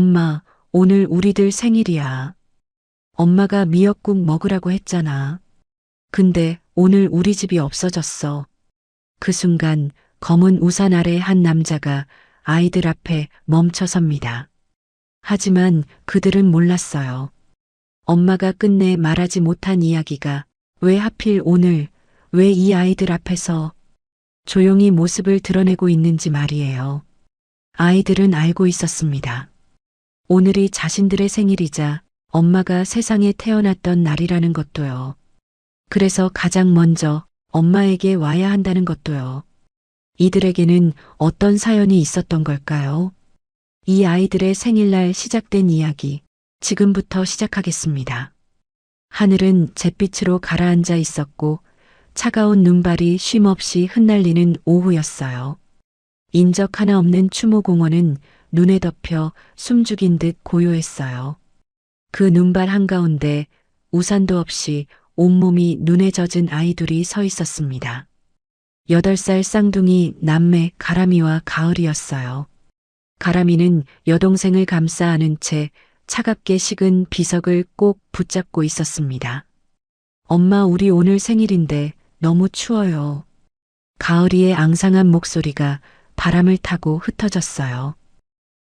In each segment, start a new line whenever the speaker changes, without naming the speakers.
엄마, 오늘 우리들 생일이야. 엄마가 미역국 먹으라고 했잖아. 근데 오늘 우리 집이 없어졌어. 그 순간 검은 우산 아래 한 남자가 아이들 앞에 멈춰섭니다. 하지만 그들은 몰랐어요. 엄마가 끝내 말하지 못한 이야기가 왜 하필 오늘, 왜 이 아이들 앞에서 조용히 모습을 드러내고 있는지 말이에요. 아이들은 알고 있었습니다. 오늘이 자신들의 생일이자 엄마가 세상에 태어났던 날이라는 것도요. 그래서 가장 먼저 엄마에게 와야 한다는 것도요. 이들에게는 어떤 사연이 있었던 걸까요? 이 아이들의 생일날 시작된 이야기, 지금부터 시작하겠습니다. 하늘은 잿빛으로 가라앉아 있었고 차가운 눈발이 쉼없이 흩날리는 오후였어요. 인적 하나 없는 추모공원은 눈에 덮여 숨죽인 듯 고요했어요. 그 눈발 한가운데 우산도 없이 온몸이 눈에 젖은 아이들이 서 있었습니다. 8살 쌍둥이 남매 가람이와 가을이었어요. 가람이는 여동생을 감싸 안은 채 차갑게 식은 비석을 꼭 붙잡고 있었습니다. 엄마, 우리 오늘 생일인데 너무 추워요. 가을이의 앙상한 목소리가 바람을 타고 흩어졌어요.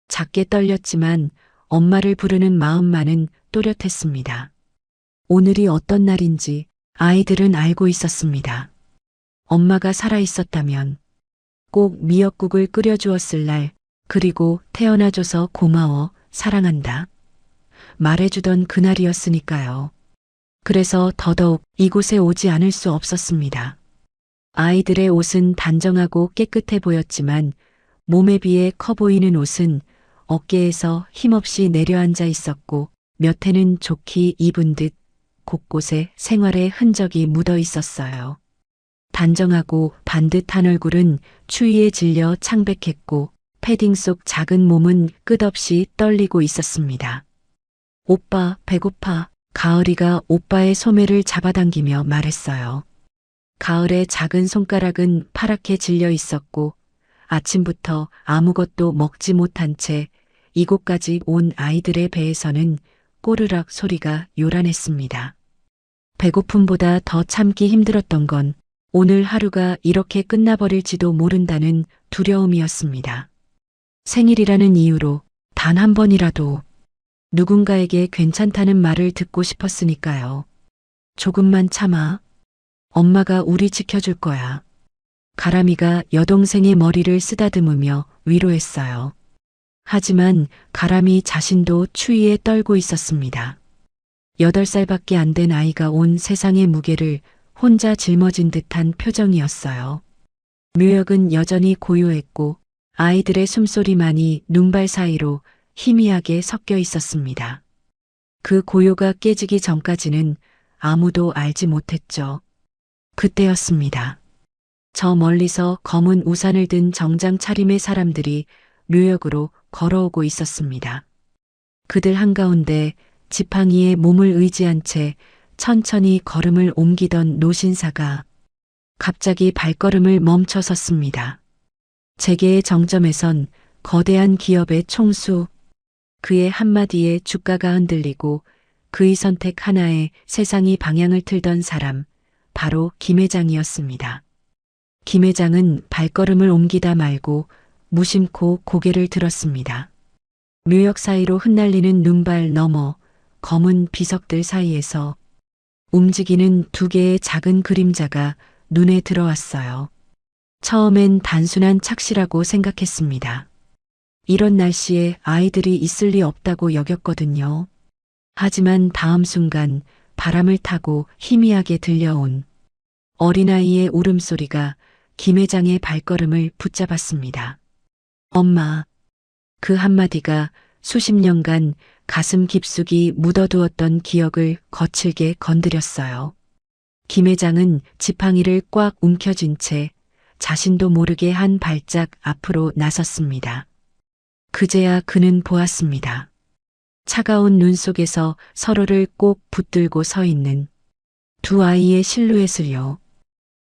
작게 떨렸지만 엄마를 부르는 마음만은 또렷했습니다. 오늘이 어떤 날인지 아이들은 알고 있었습니다. 엄마가 살아 있었다면 꼭 미역국을 끓여주었을 날, 그리고 태어나줘서 고마워, 사랑한다. 말해주던 그날이었으니까요. 그래서 더더욱 이곳에 오지 않을 수 없었습니다. 아이들의 옷은 단정하고 깨끗해 보였지만 몸에 비해 커 보이는 옷은 어깨에서 힘없이 내려앉아 있었고 몇 해는 좋게 입은 듯 곳곳에 생활의 흔적이 묻어 있었어요. 단정하고 반듯한 얼굴은 추위에 질려 창백했고 패딩 속 작은 몸은 끝없이 떨리고 있었습니다. 오빠, 배고파. 가을이가 오빠의 소매를 잡아당기며 말했어요. 가을의 작은 손가락은 파랗게 질려 있었고 아침부터 아무것도 먹지 못한 채 이곳까지 온 아이들의 배에서는 꼬르륵 소리가 요란했습니다. 배고픔보다 더 참기 힘들었던 건 오늘 하루가 이렇게 끝나버릴지도 모른다는 두려움이었습니다. 생일이라는 이유로 단 한 번이라도 누군가에게 괜찮다는 말을 듣고 싶었으니까요. 조금만 참아. 엄마가 우리 지켜줄 거야. 가람이가 여동생의 머리를 쓰다듬으며 위로했어요. 하지만 가람이 자신도 추위에 떨고 있었습니다. 8살밖에 안 된 아이가 온 세상의 무게를 혼자 짊어진 듯한 표정이었어요. 묘역은 여전히 고요했고 아이들의 숨소리만이 눈발 사이로 희미하게 섞여 있었습니다. 그 고요가 깨지기 전까지는 아무도 알지 못했죠. 그때였습니다. 저 멀리서 검은 우산을 든 정장 차림의 사람들이 묘역으로 걸어오고 있었습니다. 그들 한가운데 지팡이에 몸을 의지한 채 천천히 걸음을 옮기던 노신사가 갑자기 발걸음을 멈춰 섰습니다. 재계의 정점에선 거대한 기업의 총수, 그의 한마디에 주가가 흔들리고 그의 선택 하나에 세상이 방향을 틀던 사람, 바로 김 회장이었습니다. 김 회장은 발걸음을 옮기다 말고 무심코 고개를 들었습니다. 묘역 사이로 흩날리는 눈발 너머 검은 비석들 사이에서 움직이는 2개의 작은 그림자가 눈에 들어왔어요. 처음엔 단순한 착시라고 생각했습니다. 이런 날씨에 아이들이 있을 리 없다고 여겼거든요. 하지만 다음 순간 바람을 타고 희미하게 들려온 어린아이의 울음소리가 김 회장의 발걸음을 붙잡았습니다. 엄마. 그 한마디가 수십 년간 가슴 깊숙이 묻어두었던 기억을 거칠게 건드렸어요. 김 회장은 지팡이를 꽉 움켜쥔 채 자신도 모르게 한 발짝 앞으로 나섰습니다. 그제야 그는 보았습니다. 차가운 눈 속에서 서로를 꼭 붙들고 서 있는 2 아이의 실루엣을요.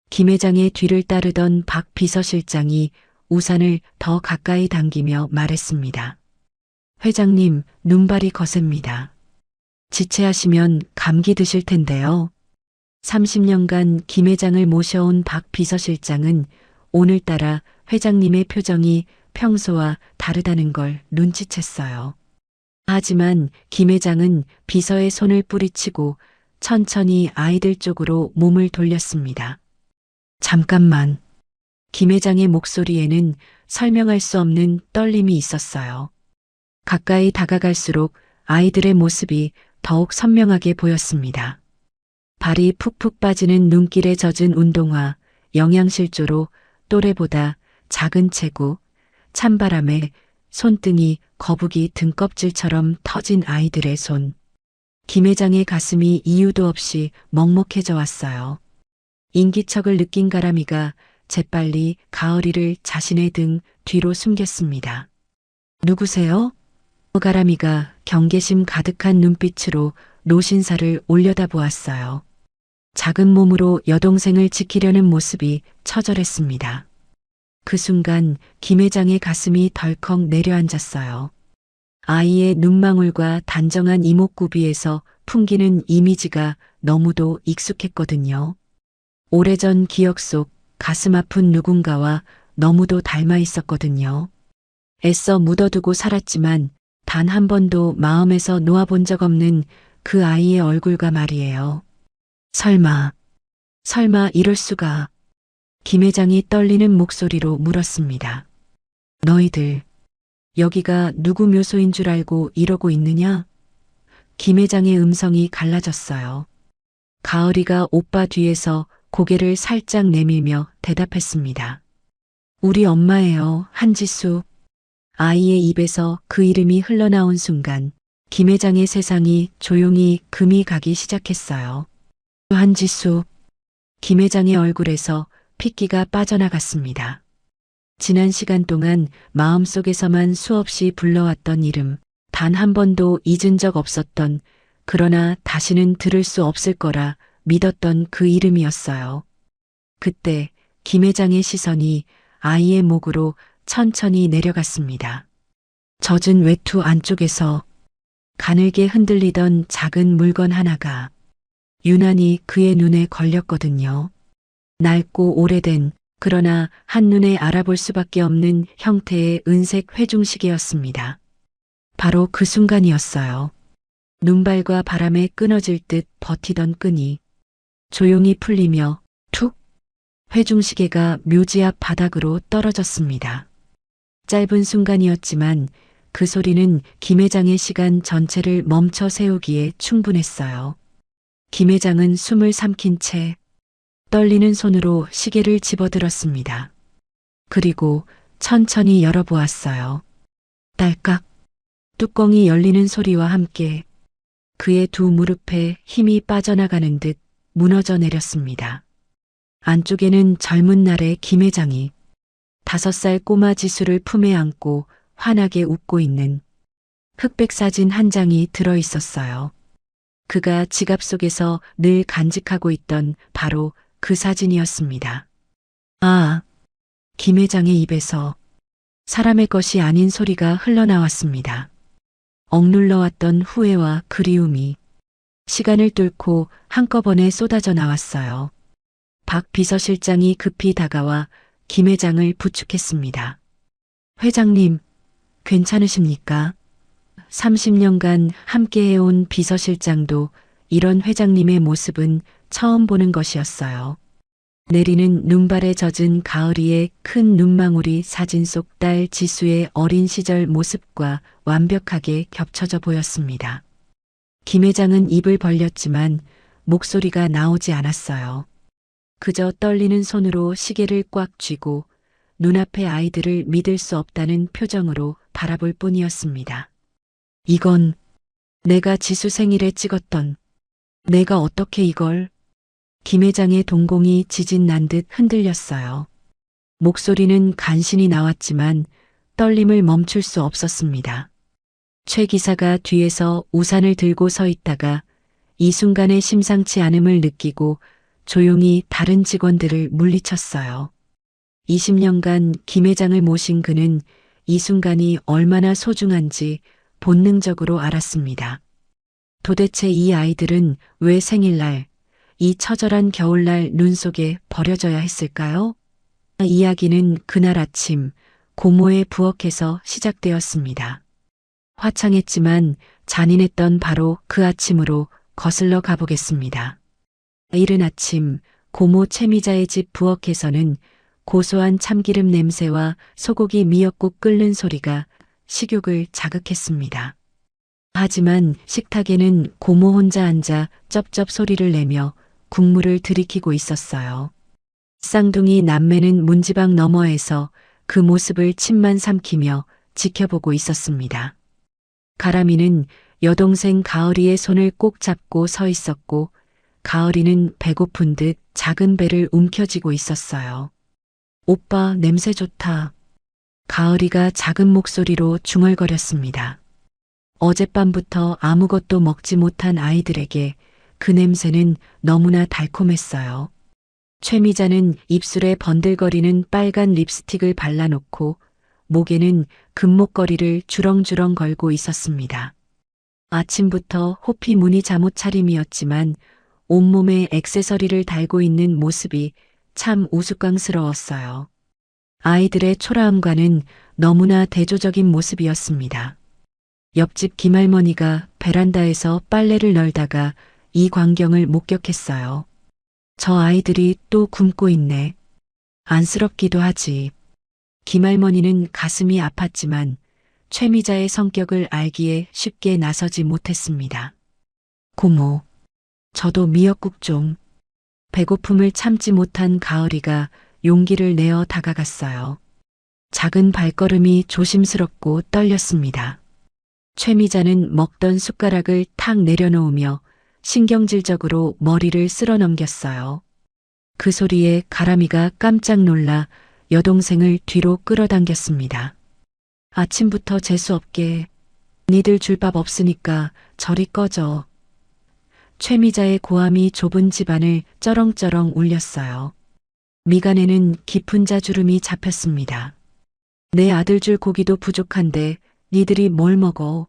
김 회장의 뒤를 따르던 박 비서실장이 우산을 더 가까이 당기며 말했습니다. 회장님, 눈발이 거셉니다. 지체하시면 감기 드실 텐데요. 30년간 김 회장을 모셔온 박 비서실장은 오늘따라 회장님의 표정이 평소와 다르다는 걸 눈치챘어요. 하지만 김 회장은 비서의 손을 뿌리치고 천천히 아이들 쪽으로 몸을 돌렸습니다. 잠깐만. 김 회장의 목소리에는 설명할 수 없는 떨림이 있었어요. 가까이 다가갈수록 아이들의 모습이 더욱 선명하게 보였습니다. 발이 푹푹 빠지는 눈길에 젖은 운동화, 영양실조로 또래보다 작은 체구, 찬바람에 손등이 거북이 등껍질처럼 터진 아이들의 손. 김 회장의 가슴이 이유도 없이 먹먹해져 왔어요. 인기척을 느낀 가람이가 재빨리 가을이를 자신의 등 뒤로 숨겼습니다. 누구세요? 가람이가 경계심 가득한 눈빛으로 노신사를 올려다보았어요. 작은 몸으로 여동생을 지키려는 모습이 처절했습니다. 그 순간 김 회장의 가슴이 덜컥 내려앉았어요. 아이의 눈망울과 단정한 이목구비에서 풍기는 이미지가 너무도 익숙했거든요. 오래전 기억 속 가슴 아픈 누군가와 너무도 닮아 있었거든요. 애써 묻어두고 살았지만 단 한 번도 마음에서 놓아본 적 없는 그 아이의 얼굴과 말이에요. 설마 이럴 수가. 김 회장이 떨리는 목소리로 물었습니다. 너희들 여기가 누구 묘소인 줄 알고 이러고 있느냐? 김 회장의 음성이 갈라졌어요. 가을이가 오빠 뒤에서 고개를 살짝 내밀며 대답했습니다. 우리 엄마예요, 한지수. 아이의 입에서 그 이름이 흘러나온 순간 김 회장의 세상이 조용히 금이 가기 시작했어요. 한지수. 김 회장의 얼굴에서 핏기가 빠져나갔습니다. 지난 시간 동안 마음속에서만 수없이 불러왔던 이름, 단 한 번도 잊은 적 없었던, 그러나 다시는 들을 수 없을 거라 믿었던 그 이름이었어요. 그때 김 회장의 시선이 아이의 목으로 천천히 내려갔습니다. 젖은 외투 안쪽에서 가늘게 흔들리던 작은 물건 하나가 유난히 그의 눈에 걸렸거든요. 낡고 오래된, 그러나 한눈에 알아볼 수밖에 없는 형태의 은색 회중시계였습니다. 바로 그 순간이었어요. 눈발과 바람에 끊어질 듯 버티던 끈이 조용히 풀리며 툭! 회중시계가 묘지 앞 바닥으로 떨어졌습니다. 짧은 순간이었지만 그 소리는 김 회장의 시간 전체를 멈춰 세우기에 충분했어요. 김 회장은 숨을 삼킨 채 떨리는 손으로 시계를 집어들었습니다. 그리고 천천히 열어보았어요. 딸깍! 뚜껑이 열리는 소리와 함께 그의 두 무릎에 힘이 빠져나가는 듯 무너져 내렸습니다. 안쪽에는 젊은 날의 김 회장이 5살 꼬마 지수를 품에 안고 환하게 웃고 있는 흑백 사진 한 장이 들어 있었어요. 그가 지갑 속에서 늘 간직하고 있던 바로 그 사진이었습니다. 아, 김 회장의 입에서 사람의 것이 아닌 소리가 흘러나왔습니다. 억눌러왔던 후회와 그리움이 시간을 뚫고 한꺼번에 쏟아져 나왔어요. 박 비서실장이 급히 다가와 김 회장을 부축했습니다. 회장님, 괜찮으십니까? 30년간 함께해온 비서실장도 이런 회장님의 모습은 처음 보는 것이었어요. 내리는 눈발에 젖은 가을이의 큰 눈망울이 사진 속 딸 지수의 어린 시절 모습과 완벽하게 겹쳐져 보였습니다. 김 회장은 입을 벌렸지만 목소리가 나오지 않았어요. 그저 떨리는 손으로 시계를 꽉 쥐고 눈앞의 아이들을 믿을 수 없다는 표정으로 바라볼 뿐이었습니다. 이건 내가 지수 생일에 찍었던, 내가 어떻게 이걸. 김 회장의 동공이 지진 난 듯 흔들렸어요. 목소리는 간신히 나왔지만 떨림을 멈출 수 없었습니다. 최 기사가 뒤에서 우산을 들고 서 있다가 이 순간의 심상치 않음을 느끼고 조용히 다른 직원들을 물리쳤어요. 20년간 김 회장을 모신 그는 이 순간이 얼마나 소중한지 본능적으로 알았습니다. 도대체 이 아이들은 왜 생일날, 이 처절한 겨울날 눈 속에 버려져야 했을까요? 이야기는 그날 아침 고모의 부엌에서 시작되었습니다. 화창했지만 잔인했던 바로 그 아침으로 거슬러 가보겠습니다. 이른 아침 고모 채미자의 집 부엌에서는 고소한 참기름 냄새와 소고기 미역국 끓는 소리가 식욕을 자극했습니다. 하지만 식탁에는 고모 혼자 앉아 쩝쩝 소리를 내며 국물을 들이키고 있었어요. 쌍둥이 남매는 문지방 너머에서 그 모습을 침만 삼키며 지켜보고 있었습니다. 가람이는 여동생 가을이의 손을 꼭 잡고 서 있었고 가을이는 배고픈 듯 작은 배를 움켜쥐고 있었어요. 오빠 냄새 좋다. 가을이가 작은 목소리로 중얼거렸습니다. 어젯밤부터 아무것도 먹지 못한 아이들에게 그 냄새는 너무나 달콤했어요. 최미자는 입술에 번들거리는 빨간 립스틱을 발라놓고 목에는 금목걸이를 주렁주렁 걸고 있었습니다. 아침부터 호피 무늬 잠옷 차림이었지만 온몸에 액세서리를 달고 있는 모습이 참 우스꽝스러웠어요. 아이들의 초라함과는 너무나 대조적인 모습이었습니다. 옆집 김할머니가 베란다에서 빨래를 널다가 이 광경을 목격했어요. 저 아이들이 또 굶고 있네. 안쓰럽기도 하지. 김할머니는 가슴이 아팠지만 최미자의 성격을 알기에 쉽게 나서지 못했습니다. 고모, 저도 미역국 좀. 배고픔을 참지 못한 가을이가 용기를 내어 다가갔어요. 작은 발걸음이 조심스럽고 떨렸습니다. 최미자는 먹던 숟가락을 탁 내려놓으며 신경질적으로 머리를 쓸어 넘겼어요. 그 소리에 가람이가 깜짝 놀라 여동생을 뒤로 끌어당겼습니다. 아침부터 재수없게 니들 줄 밥 없으니까 저리 꺼져. 최미자의 고함이 좁은 집안을 쩌렁쩌렁 울렸어요. 미간에는 깊은 자주름이 잡혔습니다. 내 아들 줄 고기도 부족한데 니들이 뭘 먹어?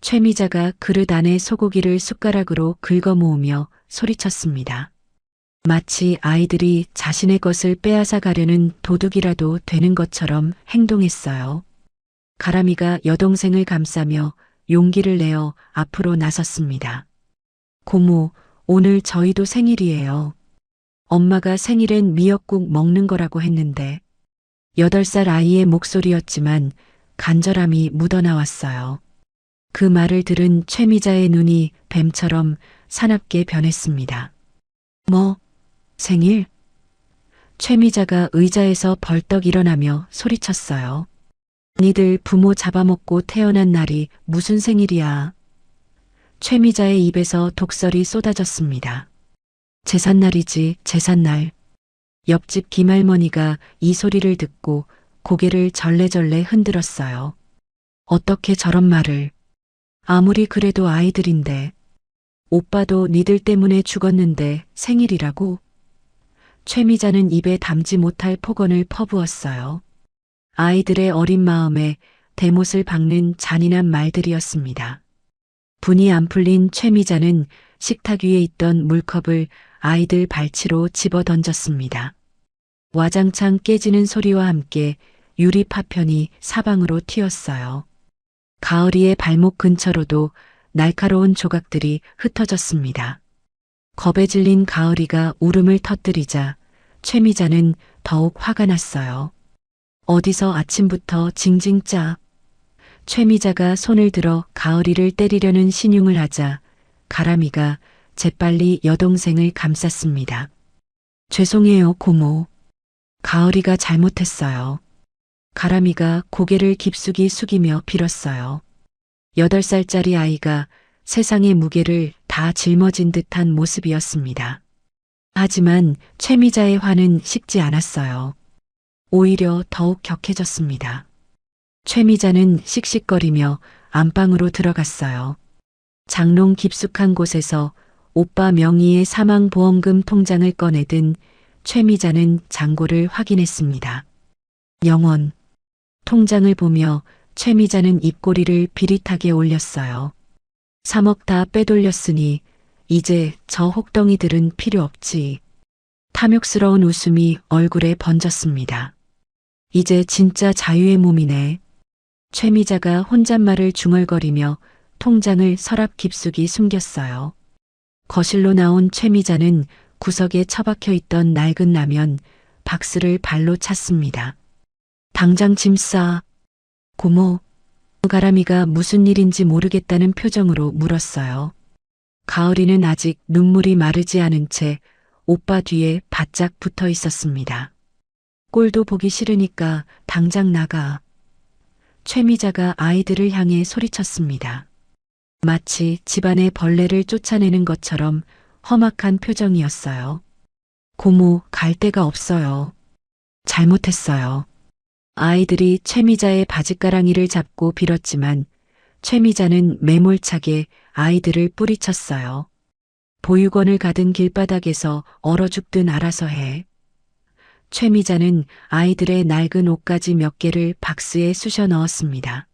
최미자가 그릇 안에 소고기를 숟가락으로 긁어 모으며 소리쳤습니다. 마치 아이들이 자신의 것을 빼앗아 가려는 도둑이라도 되는 것처럼 행동했어요. 가람이가 여동생을 감싸며 용기를 내어 앞으로 나섰습니다. 고모, 오늘 저희도 생일이에요. 엄마가 생일엔 미역국 먹는 거라고 했는데 8살 아이의 목소리였지만 간절함이 묻어나왔어요. 그 말을 들은 최미자의 눈이 뱀처럼 사납게 변했습니다. 뭐? 생일? 최미자가 의자에서 벌떡 일어나며 소리쳤어요. 니들 부모 잡아먹고 태어난 날이 무슨 생일이야? 최미자의 입에서 독설이 쏟아졌습니다. 제삿날이지, 제삿날. 옆집 김할머니가 이 소리를 듣고 고개를 절레절레 흔들었어요. 어떻게 저런 말을. 아무리 그래도 아이들인데. 오빠도 니들 때문에 죽었는데 생일이라고? 최미자는 입에 담지 못할 폭언을 퍼부었어요. 아이들의 어린 마음에 대못을 박는 잔인한 말들이었습니다. 분이 안 풀린 최미자는 식탁 위에 있던 물컵을 아이들 발치로 집어 던졌습니다. 와장창 깨지는 소리와 함께 유리 파편이 사방으로 튀었어요. 가을이의 발목 근처로도 날카로운 조각들이 흩어졌습니다. 겁에 질린 가을이가 울음을 터뜨리자 최미자는 더욱 화가 났어요. 어디서 아침부터 징징 짜. 최미자가 손을 들어 가을이를 때리려는 신용을 하자 가람이가 재빨리 여동생을 감쌌습니다. 죄송해요, 고모. 가을이가 잘못했어요. 가람이가 고개를 깊숙이 숙이며 빌었어요. 8살짜리 아이가 세상의 무게를 다 짊어진 듯한 모습이었습니다. 하지만 최미자의 화는 식지 않았어요. 오히려 더욱 격해졌습니다. 최미자는 씩씩거리며 안방으로 들어갔어요. 장롱 깊숙한 곳에서 오빠 명의의 사망보험금 통장을 꺼내든 최미자는 잔고를 확인했습니다. 0원. 통장을 보며 최미자는 입꼬리를 비릿하게 올렸어요. 3억 다 빼돌렸으니 이제 저 혹덩이들은 필요 없지. 탐욕스러운 웃음이 얼굴에 번졌습니다. 이제 진짜 자유의 몸이네. 최미자가 혼잣말을 중얼거리며 통장을 서랍 깊숙이 숨겼어요. 거실로 나온 최미자는 구석에 처박혀 있던 낡은 라면, 박스를 발로 찼습니다. 당장 짐 싸. 고모. 가람이가 무슨 일인지 모르겠다는 표정으로 물었어요. 가을이는 아직 눈물이 마르지 않은 채 오빠 뒤에 바짝 붙어 있었습니다. 꼴도 보기 싫으니까 당장 나가. 최미자가 아이들을 향해 소리쳤습니다. 마치 집안의 벌레를 쫓아내는 것처럼 험악한 표정이었어요. 고모, 갈 데가 없어요. 잘못했어요. 아이들이 최미자의 바짓가랑이를 잡고 빌었지만 최미자는 매몰차게 아이들을 뿌리쳤어요. 보육원을 가든 길바닥에서 얼어 죽든 알아서 해. 최미자는 아이들의 낡은 옷가지 몇 개를 박스에 쑤셔 넣었습니다.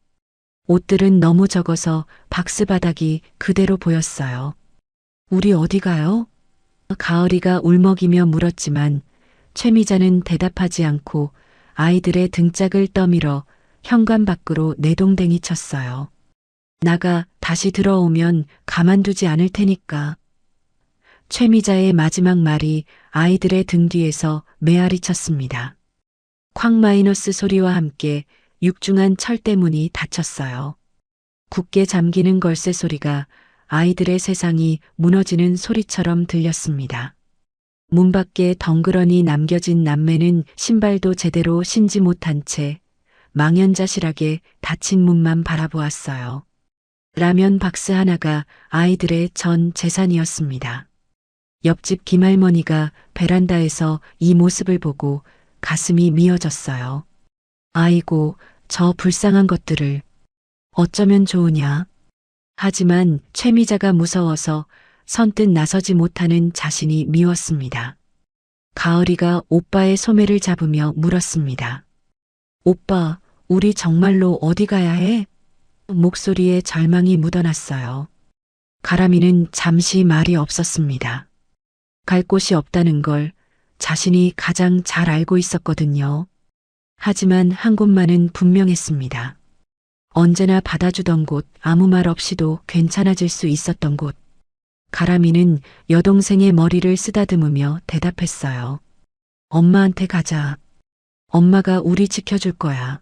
옷들은 너무 적어서 박스 바닥이 그대로 보였어요. 우리 어디 가요? 가을이가 울먹이며 물었지만 최미자는 대답하지 않고 아이들의 등짝을 떠밀어 현관 밖으로 내동댕이 쳤어요. 나가 다시 들어오면 가만두지 않을 테니까. 최미자의 마지막 말이 아이들의 등 뒤에서 메아리 쳤습니다. 쾅 마이너스 소리와 함께 육중한 철대문이 닫혔어요. 굳게 잠기는 걸쇠 소리가 아이들의 세상이 무너지는 소리처럼 들렸습니다. 문 밖에 덩그러니 남겨진 남매는 신발도 제대로 신지 못한 채 망연자실하게 닫힌 문만 바라보았어요. 라면 박스 하나가 아이들의 전 재산이었습니다. 옆집 김할머니가 베란다에서 이 모습을 보고 가슴이 미어졌어요. 아이고, 저 불쌍한 것들을 어쩌면 좋으냐. 하지만 최미자가 무서워서 선뜻 나서지 못하는 자신이 미웠습니다. 가을이가 오빠의 소매를 잡으며 물었습니다. 오빠, 우리 정말로 어디 가야 해? 목소리에 절망이 묻어났어요. 가람이는 잠시 말이 없었습니다. 갈 곳이 없다는 걸 자신이 가장 잘 알고 있었거든요. 하지만 한 곳만은 분명했습니다. 언제나 받아주던 곳, 아무 말 없이도 괜찮아질 수 있었던 곳. 가람이는 여동생의 머리를 쓰다듬으며 대답했어요. 엄마한테 가자. 엄마가 우리 지켜줄 거야.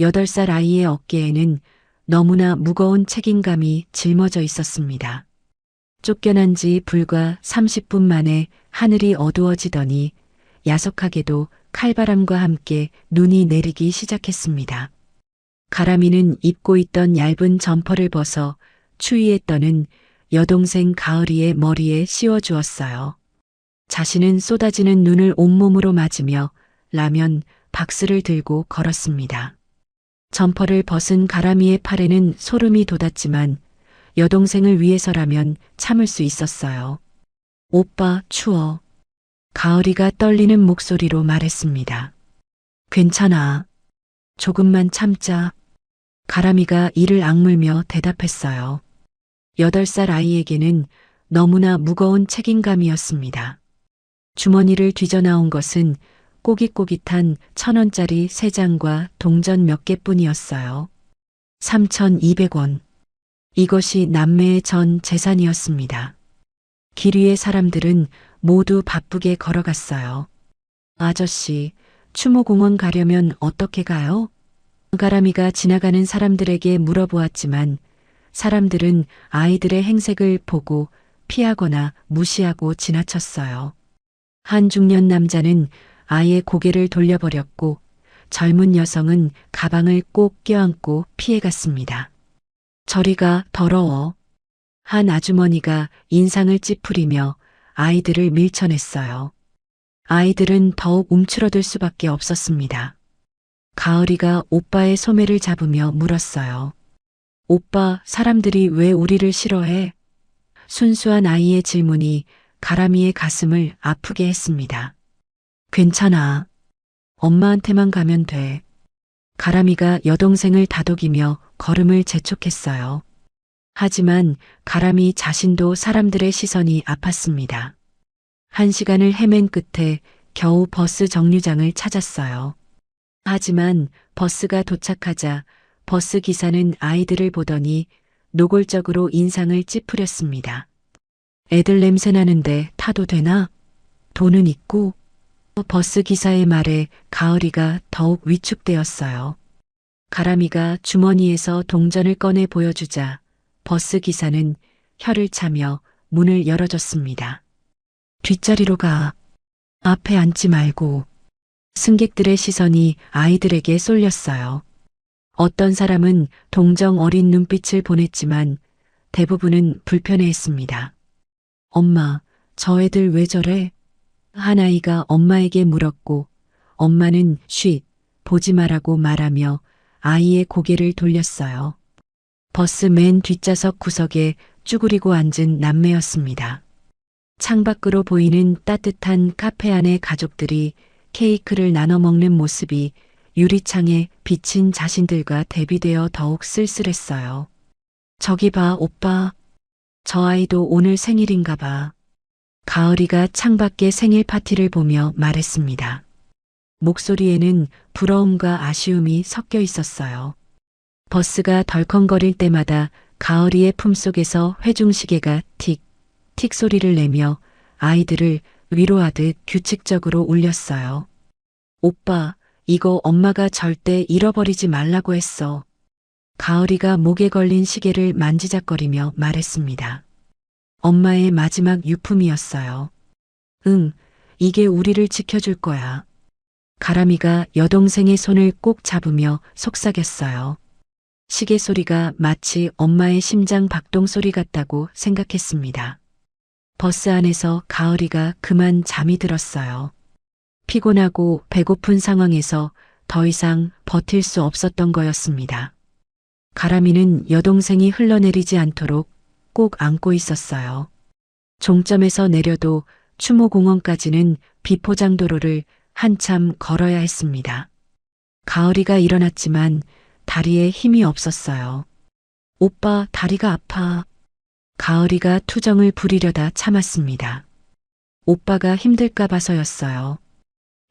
8살 아이의 어깨에는 너무나 무거운 책임감이 짊어져 있었습니다. 쫓겨난 지 불과 30분 만에 하늘이 어두워지더니 야속하게도 칼바람과 함께 눈이 내리기 시작했습니다. 가람이는 입고 있던 얇은 점퍼를 벗어 추위에 떠는 여동생 가을이의 머리에 씌워주었어요. 자신은 쏟아지는 눈을 온몸으로 맞으며 라면 박스를 들고 걸었습니다. 점퍼를 벗은 가람이의 팔에는 소름이 돋았지만 여동생을 위해서라면 참을 수 있었어요. 오빠, 추워. 가을이가 떨리는 목소리로 말했습니다. 괜찮아. 조금만 참자. 가람이가 이를 악물며 대답했어요. 8살 아이에게는 너무나 무거운 책임감이었습니다. 주머니를 뒤져 나온 것은 꼬깃꼬깃한 1,000원짜리 3장과 동전 몇 개뿐이었어요. 3,200원. 이것이 남매의 전 재산이었습니다. 길 위의 사람들은 모두 바쁘게 걸어갔어요. 아저씨, 추모공원 가려면 어떻게 가요? 가람이가 지나가는 사람들에게 물어보았지만 사람들은 아이들의 행색을 보고 피하거나 무시하고 지나쳤어요. 한 중년 남자는 아예 고개를 돌려버렸고 젊은 여성은 가방을 꼭 껴안고 피해갔습니다. 저리가 더러워. 한 아주머니가 인상을 찌푸리며 아이들을 밀쳐냈어요. 아이들은 더욱 움츠러들 수밖에 없었습니다. 가을이가 오빠의 소매를 잡으며 물었어요. 오빠, 사람들이 왜 우리를 싫어해? 순수한 아이의 질문이 가람이의 가슴을 아프게 했습니다. 괜찮아. 엄마한테만 가면 돼. 가람이가 여동생을 다독이며 걸음을 재촉했어요. 하지만 가람이 자신도 사람들의 시선이 아팠습니다. 1시간을 헤맨 끝에 겨우 버스 정류장을 찾았어요. 하지만 버스가 도착하자 버스 기사는 아이들을 보더니 노골적으로 인상을 찌푸렸습니다. 애들 냄새 나는데 타도 되나? 돈은 있고? 버스 기사의 말에 가을이가 더욱 위축되었어요. 가람이가 주머니에서 동전을 꺼내 보여주자 버스 기사는 혀를 차며 문을 열어줬습니다. 뒷자리로 가. 앞에 앉지 말고. 승객들의 시선이 아이들에게 쏠렸어요. 어떤 사람은 동정 어린 눈빛을 보냈지만 대부분은 불편해했습니다. 엄마, 저 애들 왜 저래? 한 아이가 엄마에게 물었고 엄마는 쉿, 보지 마라고 말하며 아이의 고개를 돌렸어요. 버스 맨 뒷좌석 구석에 쭈그리고 앉은 남매였습니다. 창밖으로 보이는 따뜻한 카페 안의 가족들이 케이크를 나눠 먹는 모습이 유리창에 비친 자신들과 대비되어 더욱 쓸쓸했어요. 저기 봐, 오빠. 저 아이도 오늘 생일인가 봐. 가을이가 창밖의 생일 파티를 보며 말했습니다. 목소리에는 부러움과 아쉬움이 섞여 있었어요. 버스가 덜컹거릴 때마다 가을이의 품속에서 회중시계가 틱, 틱 소리를 내며 아이들을 위로하듯 규칙적으로 울렸어요. 오빠, 이거 엄마가 절대 잃어버리지 말라고 했어. 가을이가 목에 걸린 시계를 만지작거리며 말했습니다. 엄마의 마지막 유품이었어요. 응, 이게 우리를 지켜줄 거야. 가람이가 여동생의 손을 꼭 잡으며 속삭였어요. 시계 소리가 마치 엄마의 심장 박동 소리 같다고 생각했습니다. 버스 안에서 가을이가 그만 잠이 들었어요. 피곤하고 배고픈 상황에서 더 이상 버틸 수 없었던 거였습니다. 가람이는 여동생이 흘러내리지 않도록 꼭 안고 있었어요. 종점에서 내려도 추모공원까지는 비포장도로를 한참 걸어야 했습니다. 가을이가 일어났지만 다리에 힘이 없었어요. 오빠, 다리가 아파. 가을이가 투정을 부리려다 참았습니다. 오빠가 힘들까 봐서였어요.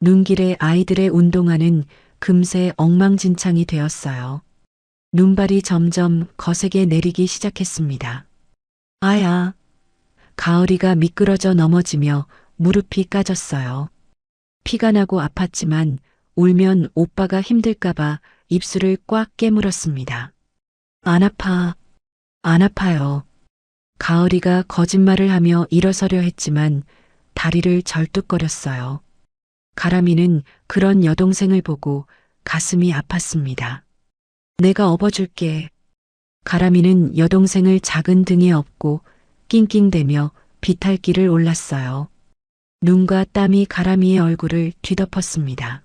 눈길에 아이들의 운동화는 금세 엉망진창이 되었어요. 눈발이 점점 거세게 내리기 시작했습니다. 아야. 가을이가 미끄러져 넘어지며 무릎이 까졌어요. 피가 나고 아팠지만 울면 오빠가 힘들까봐 입술을 꽉 깨물었습니다. 안 아파. 안 아파요. 가을이가 거짓말을 하며 일어서려 했지만 다리를 절뚝거렸어요. 가람이는 그런 여동생을 보고 가슴이 아팠습니다. 내가 업어줄게. 가람이는 여동생을 작은 등에 업고 낑낑대며 비탈길을 올랐어요. 눈과 땀이 가람이의 얼굴을 뒤덮었습니다.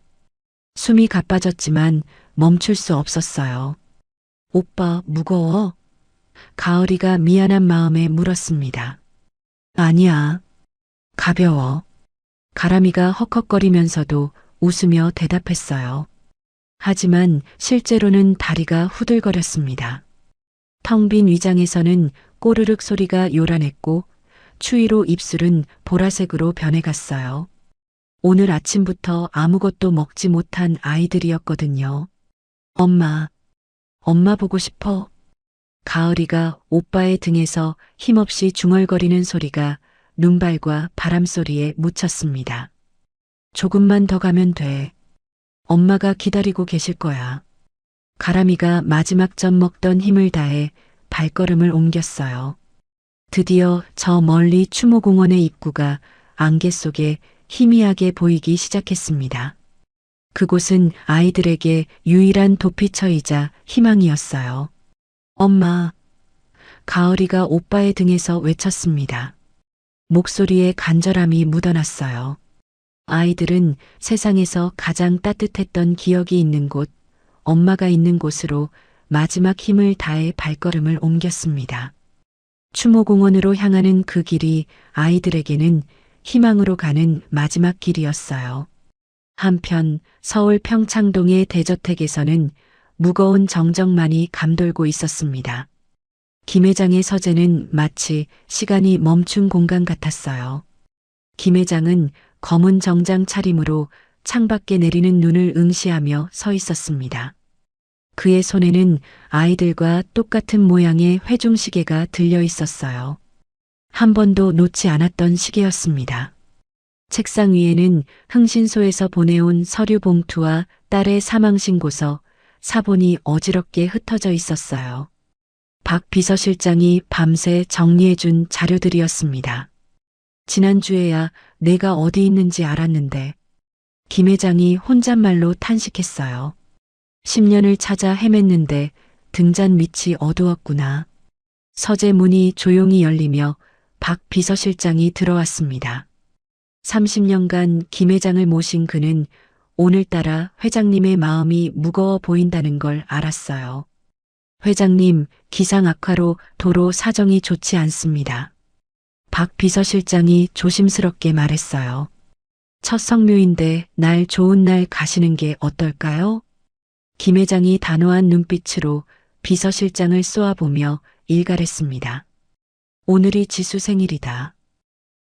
숨이 가빠졌지만 멈출 수 없었어요. 오빠, 무거워? 가을이가 미안한 마음에 물었습니다. 아니야. 가벼워. 가람이가 헉헉거리면서도 웃으며 대답했어요. 하지만 실제로는 다리가 후들거렸습니다. 텅 빈 위장에서는 꼬르륵 소리가 요란했고 추위로 입술은 보라색으로 변해갔어요. 오늘 아침부터 아무것도 먹지 못한 아이들이었거든요. 엄마, 엄마 보고 싶어. 가을이가 오빠의 등에서 힘없이 중얼거리는 소리가 눈발과 바람소리에 묻혔습니다. 조금만 더 가면 돼. 엄마가 기다리고 계실 거야. 가람이가 마지막 점 먹던 힘을 다해 발걸음을 옮겼어요. 드디어 저 멀리 추모공원의 입구가 안개 속에 희미하게 보이기 시작했습니다. 그곳은 아이들에게 유일한 도피처이자 희망이었어요. 엄마. 가을이가 오빠의 등에서 외쳤습니다. 목소리에 간절함이 묻어났어요. 아이들은 세상에서 가장 따뜻했던 기억이 있는 곳, 엄마가 있는 곳으로 마지막 힘을 다해 발걸음을 옮겼습니다. 추모공원으로 향하는 그 길이 아이들에게는 희망으로 가는 마지막 길이었어요. 한편 서울 평창동의 대저택에서는 무거운 정적만이 감돌고 있었습니다. 김 회장의 서재는 마치 시간이 멈춘 공간 같았어요. 김 회장은 검은 정장 차림으로 창밖에 내리는 눈을 응시하며 서 있었습니다. 그의 손에는 아이들과 똑같은 모양의 회중시계가 들려 있었어요. 한 번도 놓지 않았던 시계였습니다. 책상 위에는 흥신소에서 보내온 서류 봉투와 딸의 사망신고서, 사본이 어지럽게 흩어져 있었어요. 박 비서실장이 밤새 정리해준 자료들이었습니다. 지난주에야 내가 어디 있는지 알았는데, 김 회장이 혼잣말로 탄식했어요. 10년을 찾아 헤맸는데 등잔 밑이 어두웠구나. 서재 문이 조용히 열리며 박 비서실장이 들어왔습니다. 30년간 김 회장을 모신 그는 오늘따라 회장님의 마음이 무거워 보인다는 걸 알았어요. 회장님, 기상 악화로 도로 사정이 좋지 않습니다. 박 비서실장이 조심스럽게 말했어요. 첫 성묘인데 날 좋은 날 가시는 게 어떨까요? 김 회장이 단호한 눈빛으로 비서실장을 쏘아보며 일갈했습니다. 오늘이 지수 생일이다.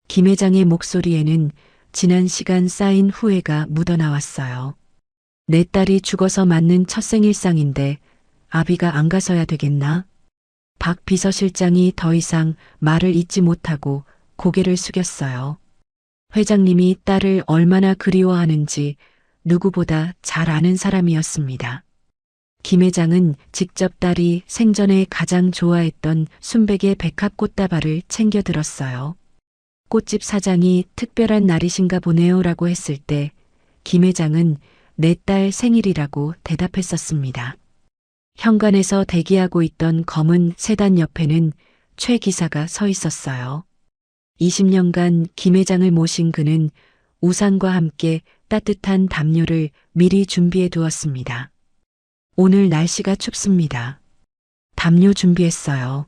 김 회장의 목소리에는 지난 시간 쌓인 후회가 묻어나왔어요. 내 딸이 죽어서 맞는 첫 생일상인데 아비가 안 가서야 되겠나? 박 비서실장이 더 이상 말을 잇지 못하고 고개를 숙였어요. 회장님이 딸을 얼마나 그리워하는지 누구보다 잘 아는 사람이었습니다. 김 회장은 직접 딸이 생전에 가장 좋아했던 순백의 백합 꽃다발을 챙겨 들었어요. 꽃집 사장이 특별한 날이신가 보네요라고 했을 때 김 회장은 내 딸 생일이라고 대답했었습니다. 현관에서 대기하고 있던 검은 세단 옆에는 최 기사가 서 있었어요. 20년간 김 회장을 모신 그는 우산과 함께 따뜻한 담요를 미리 준비해 두었습니다. 오늘 날씨가 춥습니다. 담요 준비했어요.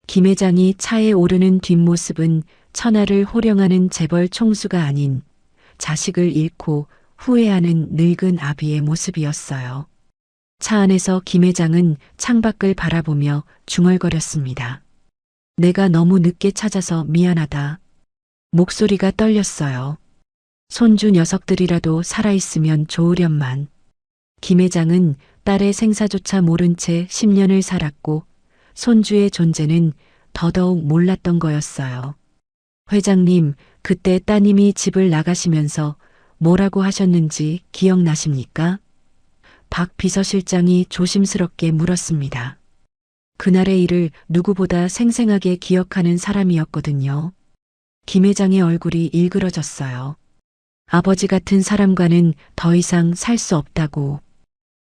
김 회장이 차에 오르는 뒷모습은 천하를 호령하는 재벌 총수가 아닌 자식을 잃고 후회하는 늙은 아비의 모습이었어요. 차 안에서 김 회장은 창밖을 바라보며 중얼거렸습니다. 내가 너무 늦게 찾아서 미안하다. 목소리가 떨렸어요. 손주 녀석들이라도 살아있으면 좋으련만. 김 회장은 딸의 생사조차 모른 채 10년을 살았고 손주의 존재는 더더욱 몰랐던 거였어요. 회장님, 그때 따님이 집을 나가시면서 뭐라고 하셨는지 기억나십니까? 박 비서실장이 조심스럽게 물었습니다. 그날의 일을 누구보다 생생하게 기억하는 사람이었거든요. 김 회장의 얼굴이 일그러졌어요. 아버지 같은 사람과는 더 이상 살 수 없다고.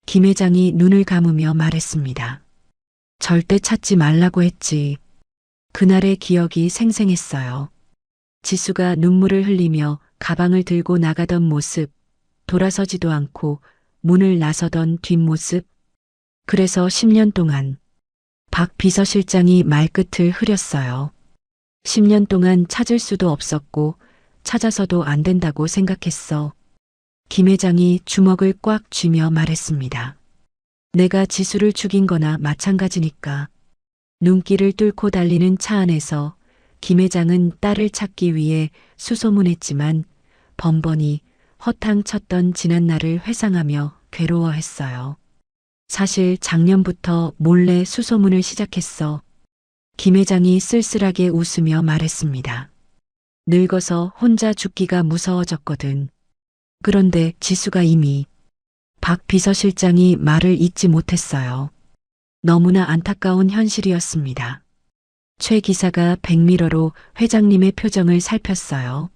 김 회장이 눈을 감으며 말했습니다. 절대 찾지 말라고 했지. 그날의 기억이 생생했어요. 지수가 눈물을 흘리며 가방을 들고 나가던 모습, 돌아서지도 않고 문을 나서던 뒷모습. 그래서 10년 동안 박 비서실장이 말끝을 흐렸어요. 10년 동안 찾을 수도 없었고 찾아서도 안 된다고 생각했어. 김 회장이 주먹을 꽉 쥐며 말했습니다. 내가 지수를 죽인 거나 마찬가지니까. 눈길을 뚫고 달리는 차 안에서 김 회장은 딸을 찾기 위해 수소문했지만 번번이 허탕쳤던 지난날을 회상하며 괴로워했어요. 사실 작년부터 몰래 수소문을 시작했어. 김 회장이 쓸쓸하게 웃으며 말했습니다. 늙어서 혼자 죽기가 무서워졌거든. 그런데 지수가 이미. 박 비서실장이 말을 잇지 못했어요. 너무나 안타까운 현실이었습니다. 최 기사가 백미러로 회장님의 표정을 살폈어요.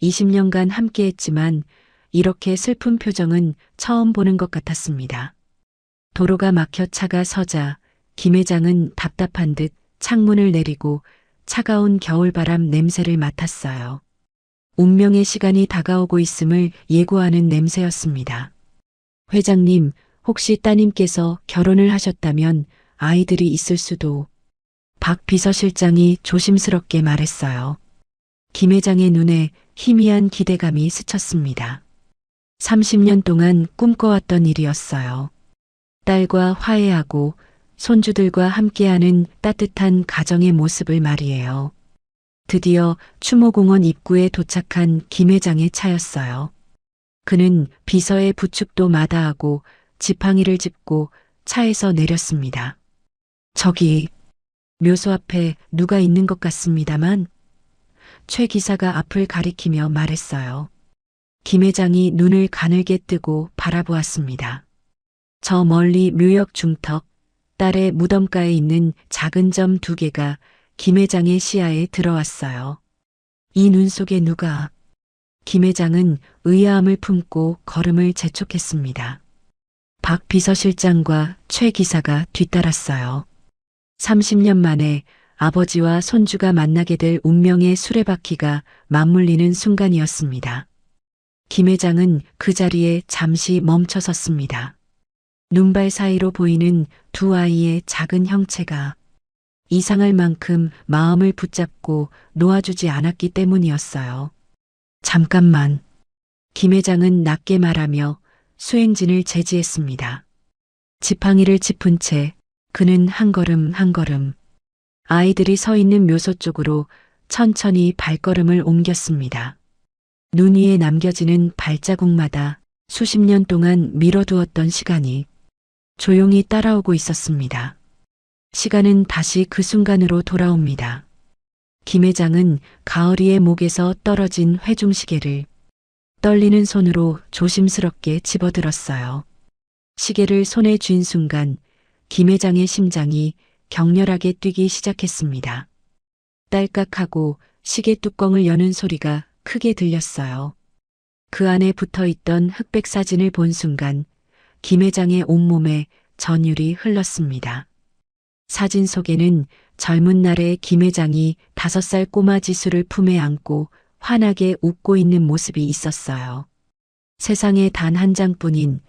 20년간 함께했지만 이렇게 슬픈 표정은 처음 보는 것 같았습니다. 도로가 막혀 차가 서자 김 회장은 답답한 듯 창문을 내리고 차가운 겨울바람 냄새를 맡았어요. 운명의 시간이 다가오고 있음을 예고하는 냄새였습니다. 회장님, 혹시 따님께서 결혼을 하셨다면 아이들이 있을 수도. 박 비서실장이 조심스럽게 말했어요. 김 회장의 눈에 희미한 기대감이 스쳤습니다. 30년 동안 꿈꿔왔던 일이었어요. 딸과 화해하고 손주들과 함께하는 따뜻한 가정의 모습을 말이에요. 드디어 추모공원 입구에 도착한 김 회장의 차였어요. 그는 비서의 부축도 마다하고 지팡이를 짚고 차에서 내렸습니다. 저기 묘소 앞에 누가 있는 것 같습니다만 최 기사가 앞을 가리키며 말했어요. 김 회장이 눈을 가늘게 뜨고 바라보았습니다. 저 멀리 묘역 중턱, 딸의 무덤가에 있는 작은 점 2개가 김 회장의 시야에 들어왔어요. 이 눈 속에 누가? 김 회장은 의아함을 품고 걸음을 재촉했습니다. 박 비서실장과 최 기사가 뒤따랐어요. 30년 만에 아버지와 손주가 만나게 될 운명의 수레바퀴가 맞물리는 순간이었습니다. 김 회장은 그 자리에 잠시 멈춰 섰습니다. 눈발 사이로 보이는 두 아이의 작은 형체가 이상할 만큼 마음을 붙잡고 놓아주지 않았기 때문이었어요. 잠깐만. 김 회장은 낮게 말하며 수행진을 제지했습니다. 지팡이를 짚은 채 그는 한 걸음 한 걸음 아이들이 서 있는 묘소 쪽으로 천천히 발걸음을 옮겼습니다. 눈 위에 남겨지는 발자국마다 수십 년 동안 미뤄두었던 시간이 조용히 따라오고 있었습니다. 시간은 다시 그 순간으로 돌아옵니다. 김 회장은 가을이의 목에서 떨어진 회중시계를 떨리는 손으로 조심스럽게 집어들었어요. 시계를 손에 쥔 순간 김 회장의 심장이 격렬하게 뛰기 시작했습니다. 딸깍하고 시계 뚜껑을 여는 소리가 크게 들렸어요. 그 안에 붙어 있던 흑백 사진을 본 순간 김 회장의 온몸에 전율이 흘렀습니다. 사진 속에는 젊은 날의 김 회장이 5살 꼬마 지수를 품에 안고 환하게 웃고 있는 모습이 있었어요. 세상에 단 한 장뿐인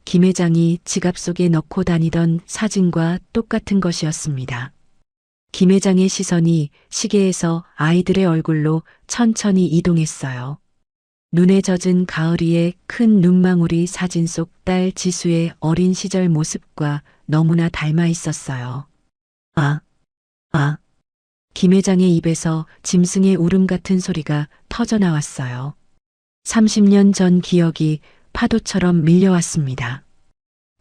김 회장이 지갑 속에 넣고 다니던 사진과 똑같은 것이었습니다. 김 회장의 시선이 시계에서 아이들의 얼굴로 천천히 이동했어요. 눈에 젖은 가을이의 큰 눈망울이 사진 속 딸 지수의 어린 시절 모습과 너무나 닮아 있었어요. 김 회장의 입에서 짐승의 울음 같은 소리가 터져 나왔어요. 30년 전 기억이 파도처럼 밀려왔습니다.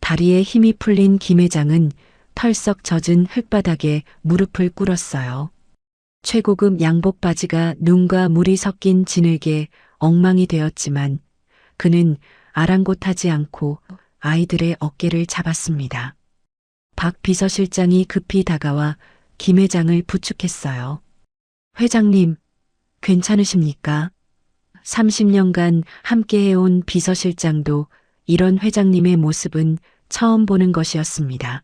다리에 힘이 풀린 김 회장은 털썩 젖은 흙바닥에 무릎을 꿇었어요. 최고급 양복 바지가 눈과 물이 섞인 진흙에 엉망이 되었지만 그는 아랑곳하지 않고 아이들의 어깨를 잡았습니다. 박 비서실장이 급히 다가와 김 회장을 부축했어요. 회장님, 괜찮으십니까? 30년간 함께해온 비서실장도 이런 회장님의 모습은 처음 보는 것이었습니다.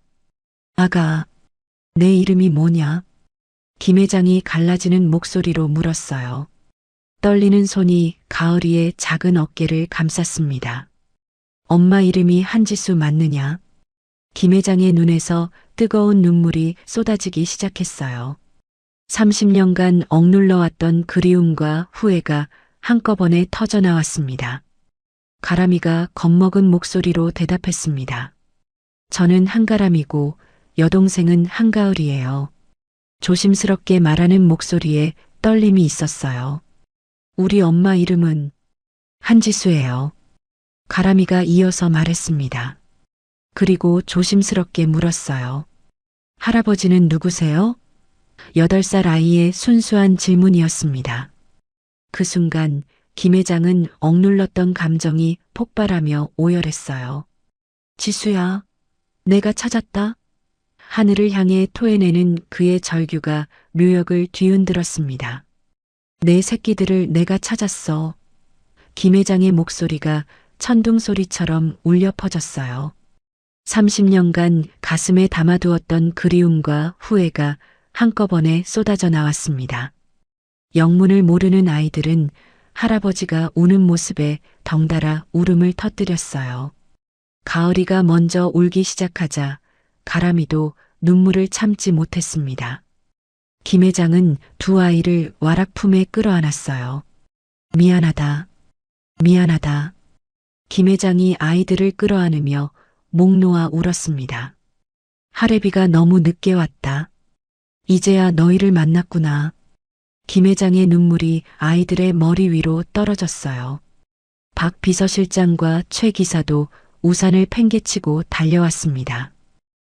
아가, 내 이름이 뭐냐? 김 회장이 갈라지는 목소리로 물었어요. 떨리는 손이 가을이의 작은 어깨를 감쌌습니다. 엄마 이름이 한지수 맞느냐? 김 회장의 눈에서 뜨거운 눈물이 쏟아지기 시작했어요. 30년간 억눌러왔던 그리움과 후회가 한꺼번에 터져 나왔습니다. 가람이가 겁먹은 목소리로 대답했습니다. 저는 한가람이고 여동생은 한가을이에요. 조심스럽게 말하는 목소리에 떨림이 있었어요. 우리 엄마 이름은 한지수예요. 가람이가 이어서 말했습니다. 그리고 조심스럽게 물었어요. 할아버지는 누구세요? 8살 아이의 순수한 질문이었습니다. 그 순간 김 회장은 억눌렀던 감정이 폭발하며 오열했어요. 지수야, 내가 찾았다. 하늘을 향해 토해내는 그의 절규가 묘역을 뒤흔들었습니다. 내 새끼들을 내가 찾았어. 김 회장의 목소리가 천둥소리처럼 울려 퍼졌어요. 30년간 가슴에 담아두었던 그리움과 후회가 한꺼번에 쏟아져 나왔습니다. 영문을 모르는 아이들은 할아버지가 우는 모습에 덩달아 울음을 터뜨렸어요. 가을이가 먼저 울기 시작하자 가람이도 눈물을 참지 못했습니다. 김 회장은 두 아이를 와락 품에 끌어안았어요. 미안하다. 미안하다. 김 회장이 아이들을 끌어안으며 목 놓아 울었습니다. 할애비가 너무 늦게 왔다. 이제야 너희를 만났구나. 김 회장의 눈물이 아이들의 머리 위로 떨어졌어요. 박 비서실장과 최 기사도 우산을 팽개치고 달려왔습니다.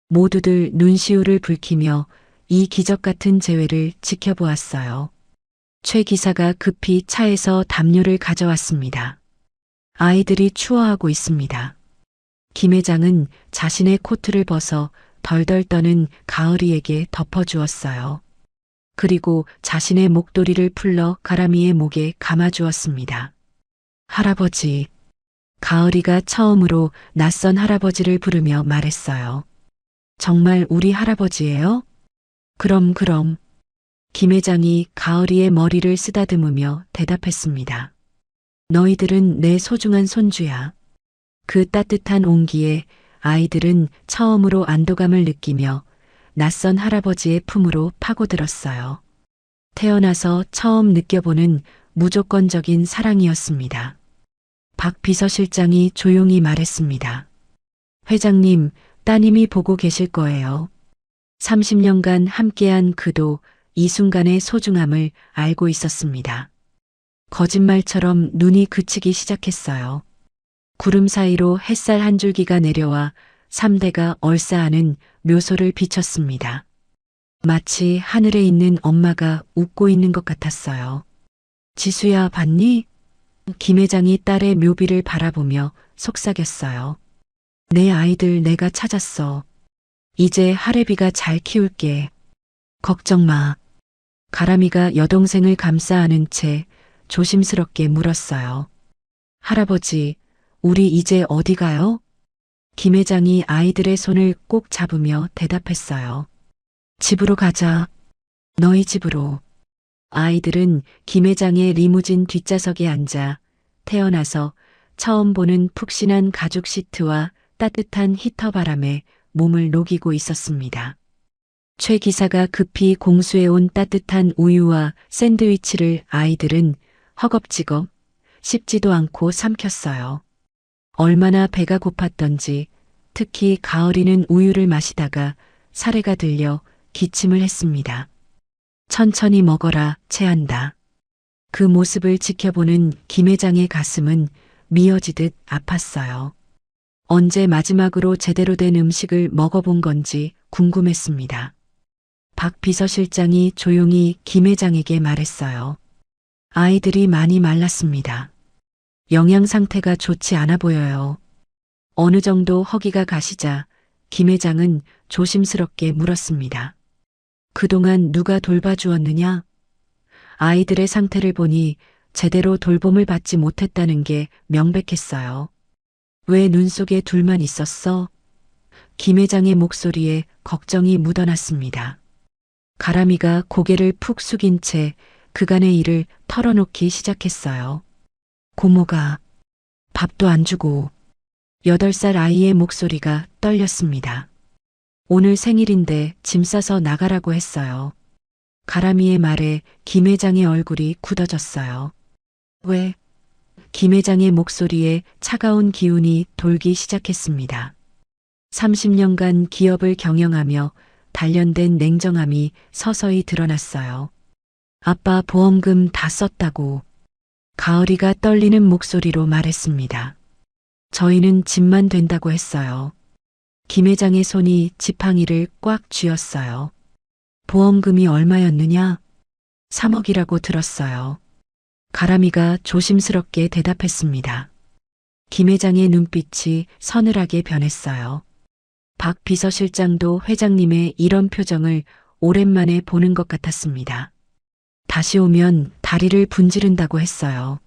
모두들 눈시울을 붉히며 이 기적 같은 재회를 지켜보았어요. 최 기사가 급히 차에서 담요를 가져왔습니다. 아이들이 추워하고 있습니다. 김 회장은 자신의 코트를 벗어 덜덜 떠는 가을이에게 덮어주었어요. 그리고 자신의 목도리를 풀러 가람이의 목에 감아주었습니다. 할아버지. 가을이가 처음으로 낯선 할아버지를 부르며 말했어요. 정말 우리 할아버지예요? 그럼. 김 회장이 가을이의 머리를 쓰다듬으며 대답했습니다. 너희들은 내 소중한 손주야. 그 따뜻한 온기에 아이들은 처음으로 안도감을 느끼며 낯선 할아버지의 품으로 파고들었어요. 태어나서 처음 느껴보는 무조건적인 사랑이었습니다. 박 비서실장이 조용히 말했습니다. 회장님, 따님이 보고 계실 거예요. 30년간 함께한 그도 이 순간의 소중함을 알고 있었습니다. 거짓말처럼 눈이 그치기 시작했어요. 구름 사이로 햇살 한 줄기가 내려와 3대가 얼싸안은 묘소를 비췄습니다. 마치 하늘에 있는 엄마가 웃고 있는 것 같았어요. 지수야, 봤니? 김 회장이 딸의 묘비를 바라보며 속삭였어요. 내 아이들 내가 찾았어. 이제 할애비가 잘 키울게. 걱정 마. 가람이가 여동생을 감싸 안은 채 조심스럽게 물었어요. 할아버지, 우리 이제 어디 가요? 김 회장이 아이들의 손을 꼭 잡으며 대답했어요. 집으로 가자. 너희 집으로. 아이들은 김 회장의 리무진 뒷좌석에 앉아 태어나서 처음 보는 푹신한 가죽 시트와 따뜻한 히터 바람에 몸을 녹이고 있었습니다. 최 기사가 급히 공수해온 따뜻한 우유와 샌드위치를 아이들은 허겁지겁 씹지도 않고 삼켰어요. 얼마나 배가 고팠던지 특히 가을이는 우유를 마시다가 사례가 들려 기침을 했습니다. 천천히 먹어라, 체한다. 그 모습을 지켜보는 김 회장의 가슴은 미어지듯 아팠어요. 언제 마지막으로 제대로 된 음식을 먹어본 건지 궁금했습니다. 박 비서실장이 조용히 김 회장에게 말했어요. 아이들이 많이 말랐습니다. 영양 상태가 좋지 않아 보여요. 어느 정도 허기가 가시자 김 회장은 조심스럽게 물었습니다. 그동안 누가 돌봐주었느냐? 아이들의 상태를 보니 제대로 돌봄을 받지 못했다는 게 명백했어요. 왜 눈 속에 둘만 있었어? 김 회장의 목소리에 걱정이 묻어났습니다. 가람이가 고개를 푹 숙인 채 그간의 일을 털어놓기 시작했어요. 고모가 밥도 안 주고 8살 아이의 목소리가 떨렸습니다. 오늘 생일인데 짐 싸서 나가라고 했어요. 가람이의 말에 김 회장의 얼굴이 굳어졌어요. 왜? 김 회장의 목소리에 차가운 기운이 돌기 시작했습니다. 30년간 기업을 경영하며 단련된 냉정함이 서서히 드러났어요. 아빠 보험금 다 썼다고. 가을이가 떨리는 목소리로 말했습니다. 저희는 집만 된다고 했어요. 김 회장의 손이 지팡이를 꽉 쥐었어요. 보험금이 얼마였느냐? 3억이라고 들었어요. 가람이가 조심스럽게 대답했습니다. 김 회장의 눈빛이 서늘하게 변했어요. 박 비서실장도 회장님의 이런 표정을 오랜만에 보는 것 같았습니다. 다시 오면 다리를 분지른다고 했어요.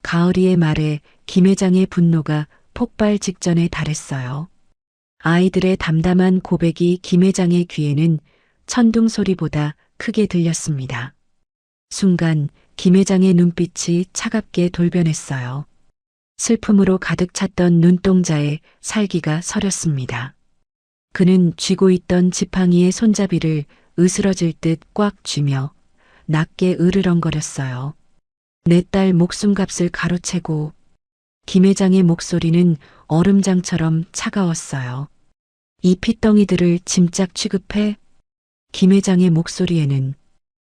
가을이의 말에 김 회장의 분노가 폭발 직전에 달했어요. 아이들의 담담한 고백이 김 회장의 귀에는 천둥 소리보다 크게 들렸습니다. 순간 김 회장의 눈빛이 차갑게 돌변했어요. 슬픔으로 가득 찼던 눈동자에 살기가 서렸습니다. 그는 쥐고 있던 지팡이의 손잡이를 으스러질 듯 꽉 쥐며 낮게 으르렁거렸어요. 내 딸 목숨값을 가로채고 김 회장의 목소리는 얼음장처럼 차가웠어요. 이 핏덩이들을 짐짝 취급해? 김 회장의 목소리에는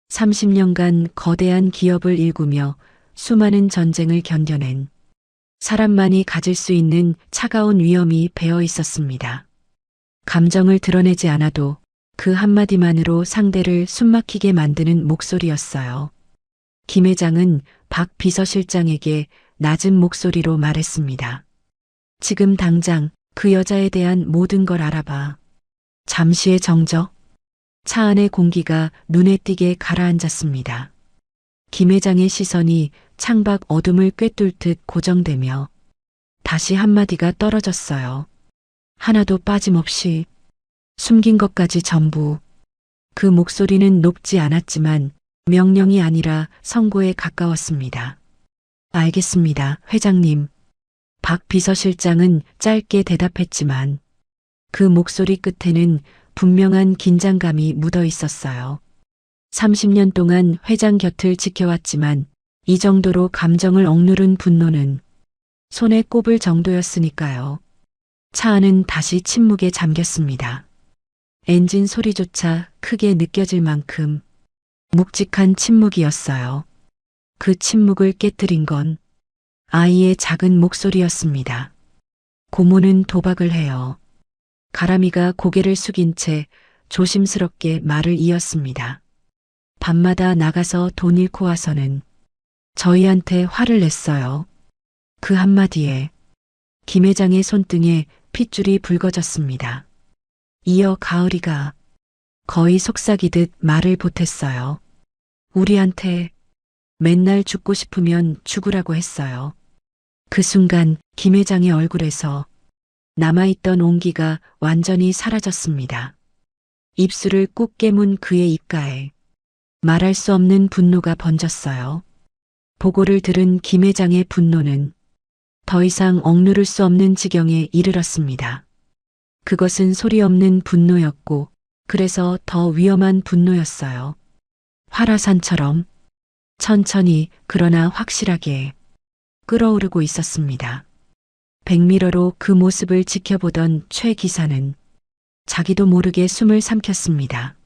30년간 거대한 기업을 일구며 수많은 전쟁을 견뎌낸 사람만이 가질 수 있는 차가운 위엄이 배어 있었습니다. 감정을 드러내지 않아도 그 한마디만으로 상대를 숨막히게 만드는 목소리였어요. 김 회장은 박 비서실장에게 낮은 목소리로 말했습니다. 지금 당장 그 여자에 대한 모든 걸 알아봐. 잠시의 정적. 차 안의 공기가 눈에 띄게 가라앉았습니다. 김 회장의 시선이 창밖 어둠을 꿰뚫듯 고정되며 다시 한마디가 떨어졌어요. 하나도 빠짐없이 숨긴 것까지 전부. 그 목소리는 높지 않았지만 명령이 아니라 선고에 가까웠습니다. 알겠습니다, 회장님. 박 비서실장은 짧게 대답했지만 그 목소리 끝에는 분명한 긴장감이 묻어 있었어요. 30년 동안 회장 곁을 지켜왔지만 이 정도로 감정을 억누른 분노는 손에 꼽을 정도였으니까요. 차 안은 다시 침묵에 잠겼습니다. 엔진 소리조차 크게 느껴질 만큼 묵직한 침묵이었어요. 그 침묵을 깨뜨린 건 아이의 작은 목소리였습니다. 고모는 도박을 해요. 가람이가 고개를 숙인 채 조심스럽게 말을 이었습니다. 밤마다 나가서 돈 잃고 와서는 저희한테 화를 냈어요. 그 한마디에 김 회장의 손등에 핏줄이 붉어졌습니다. 이어 가을이가 거의 속삭이듯 말을 보탰어요. 우리한테 맨날 죽고 싶으면 죽으라고 했어요. 그 순간 김 회장의 얼굴에서 남아있던 온기가 완전히 사라졌습니다. 입술을 꾹 깨문 그의 입가에 말할 수 없는 분노가 번졌어요. 보고를 들은 김 회장의 분노는 더 이상 억누를 수 없는 지경에 이르렀습니다. 그것은 소리 없는 분노였고 그래서 더 위험한 분노였어요. 활화산처럼 천천히 그러나 확실하게 끓어오르고 있었습니다. 백미러로 그 모습을 지켜보던 최 기사는 자기도 모르게 숨을 삼켰습니다.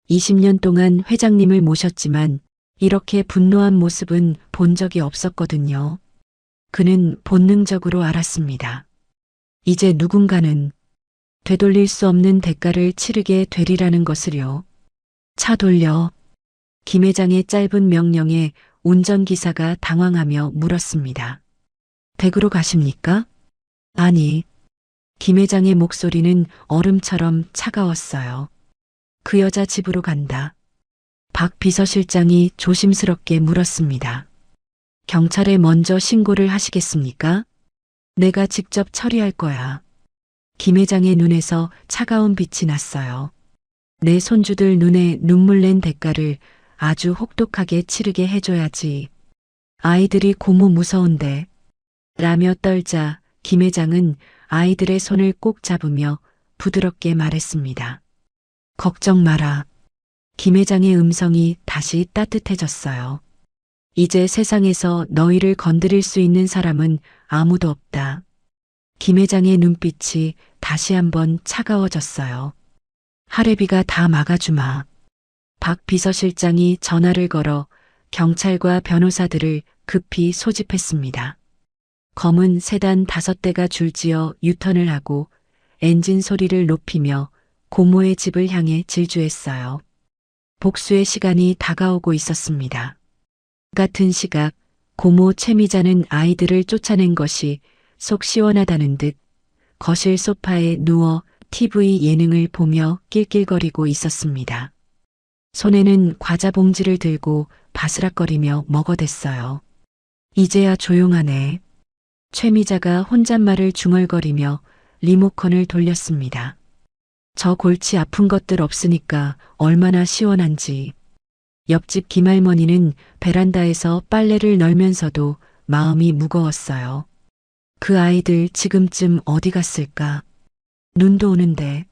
20년 동안 회장님을 모셨지만 이렇게 분노한 모습은 본 적이 없었거든요. 그는 본능적으로 알았습니다. 이제 누군가는 되돌릴 수 없는 대가를 치르게 되리라는 것을요. 차 돌려. 김 회장의 짧은 명령에 운전기사가 당황하며 물었습니다. 댁으로 가십니까? 아니. 김 회장의 목소리는 얼음처럼 차가웠어요. 그 여자 집으로 간다. 박 비서실장이 조심스럽게 물었습니다. 경찰에 먼저 신고를 하시겠습니까? 내가 직접 처리할 거야. 김 회장의 눈에서 차가운 빛이 났어요. 내 손주들 눈에 눈물 낸 대가를 아주 혹독하게 치르게 해줘야지. 아이들이 고모 무서운데. 라며 떨자 김 회장은 아이들의 손을 꼭 잡으며 부드럽게 말했습니다. 걱정 마라. 김 회장의 음성이 다시 따뜻해졌어요. 이제 세상에서 너희를 건드릴 수 있는 사람은 아무도 없다. 김 회장의 눈빛이 다시 한번 차가워졌어요. 할애비가 다 막아주마. 박 비서실장이 전화를 걸어 경찰과 변호사들을 급히 소집했습니다. 검은 세단 5대가 줄지어 유턴을 하고 엔진 소리를 높이며 고모의 집을 향해 질주했어요. 복수의 시간이 다가오고 있었습니다. 같은 시각 고모 최미자는 아이들을 쫓아낸 것이 속 시원하다는 듯 거실 소파에 누워 TV 예능을 보며 낄낄거리고 있었습니다. 손에는 과자 봉지를 들고 바스락거리며 먹어댔어요. 이제야 조용하네. 최미자가 혼잣말을 중얼거리며 리모컨을 돌렸습니다. 저 골치 아픈 것들 없으니까 얼마나 시원한지. 옆집 김할머니는 베란다에서 빨래를 널면서도 마음이 무거웠어요. 그 아이들 지금쯤 어디 갔을까? 눈도 오는데.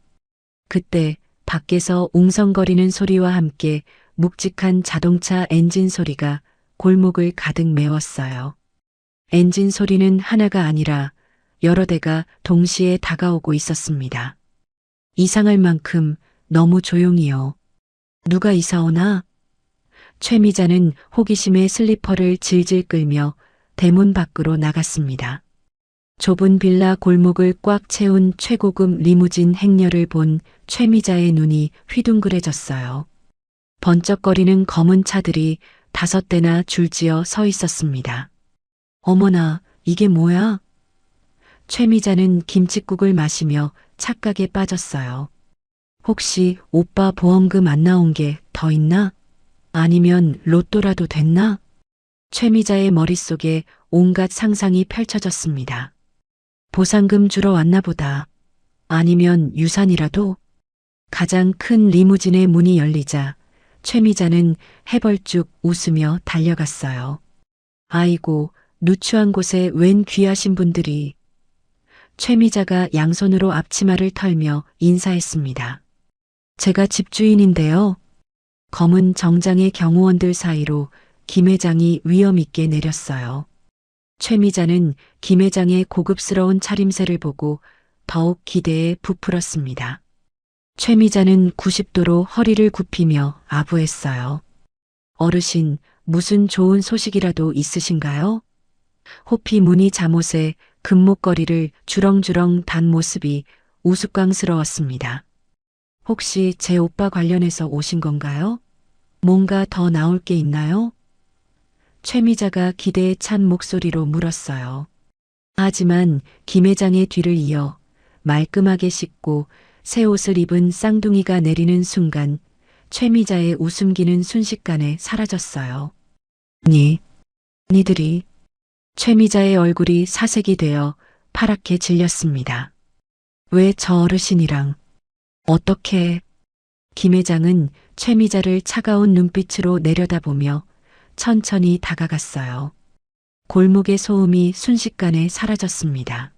그때 밖에서 웅성거리는 소리와 함께 묵직한 자동차 엔진 소리가 골목을 가득 메웠어요. 엔진 소리는 하나가 아니라 여러 대가 동시에 다가오고 있었습니다. 이상할 만큼 너무 조용히요. 누가 이사 오나? 최미자는 호기심에 슬리퍼를 질질 끌며 대문 밖으로 나갔습니다. 좁은 빌라 골목을 꽉 채운 최고급 리무진 행렬을 본 최미자의 눈이 휘둥그레졌어요. 번쩍거리는 검은 차들이 5대나 줄지어 서 있었습니다. 어머나, 이게 뭐야? 최미자는 김칫국을 마시며 착각에 빠졌어요. 혹시 오빠 보험금 안 나온 게 더 있나? 아니면 로또라도 됐나? 최미자의 머릿속에 온갖 상상이 펼쳐졌습니다. 보상금 주러 왔나 보다. 아니면 유산이라도? 가장 큰 리무진의 문이 열리자 최미자는 해벌쭉 웃으며 달려갔어요. 아이고, 누추한 곳에 웬 귀하신 분들이. 최미자가 양손으로 앞치마를 털며 인사했습니다. 제가 집주인인데요. 검은 정장의 경호원들 사이로 김 회장이 위엄 있게 내렸어요. 최미자는 김 회장의 고급스러운 차림새를 보고 더욱 기대에 부풀었습니다. 최미자는 90도로 허리를 굽히며 아부했어요. 어르신, 무슨 좋은 소식이라도 있으신가요? 호피 무늬 잠옷에 금목걸이를 주렁주렁 단 모습이 우스꽝스러웠습니다. 혹시 제 오빠 관련해서 오신 건가요? 뭔가 더 나올 게 있나요? 최미자가 기대에 찬 목소리로 물었어요. 하지만 김 회장의 뒤를 이어 말끔하게 씻고 새 옷을 입은 쌍둥이가 내리는 순간 최미자의 웃음기는 순식간에 사라졌어요. 니들이. 최미자의 얼굴이 사색이 되어 파랗게 질렸습니다. 왜 저 어르신이랑? 어떻게? 김 회장은 최미자를 차가운 눈빛으로 내려다보며 천천히 다가갔어요. 골목의 소음이 순식간에 사라졌습니다.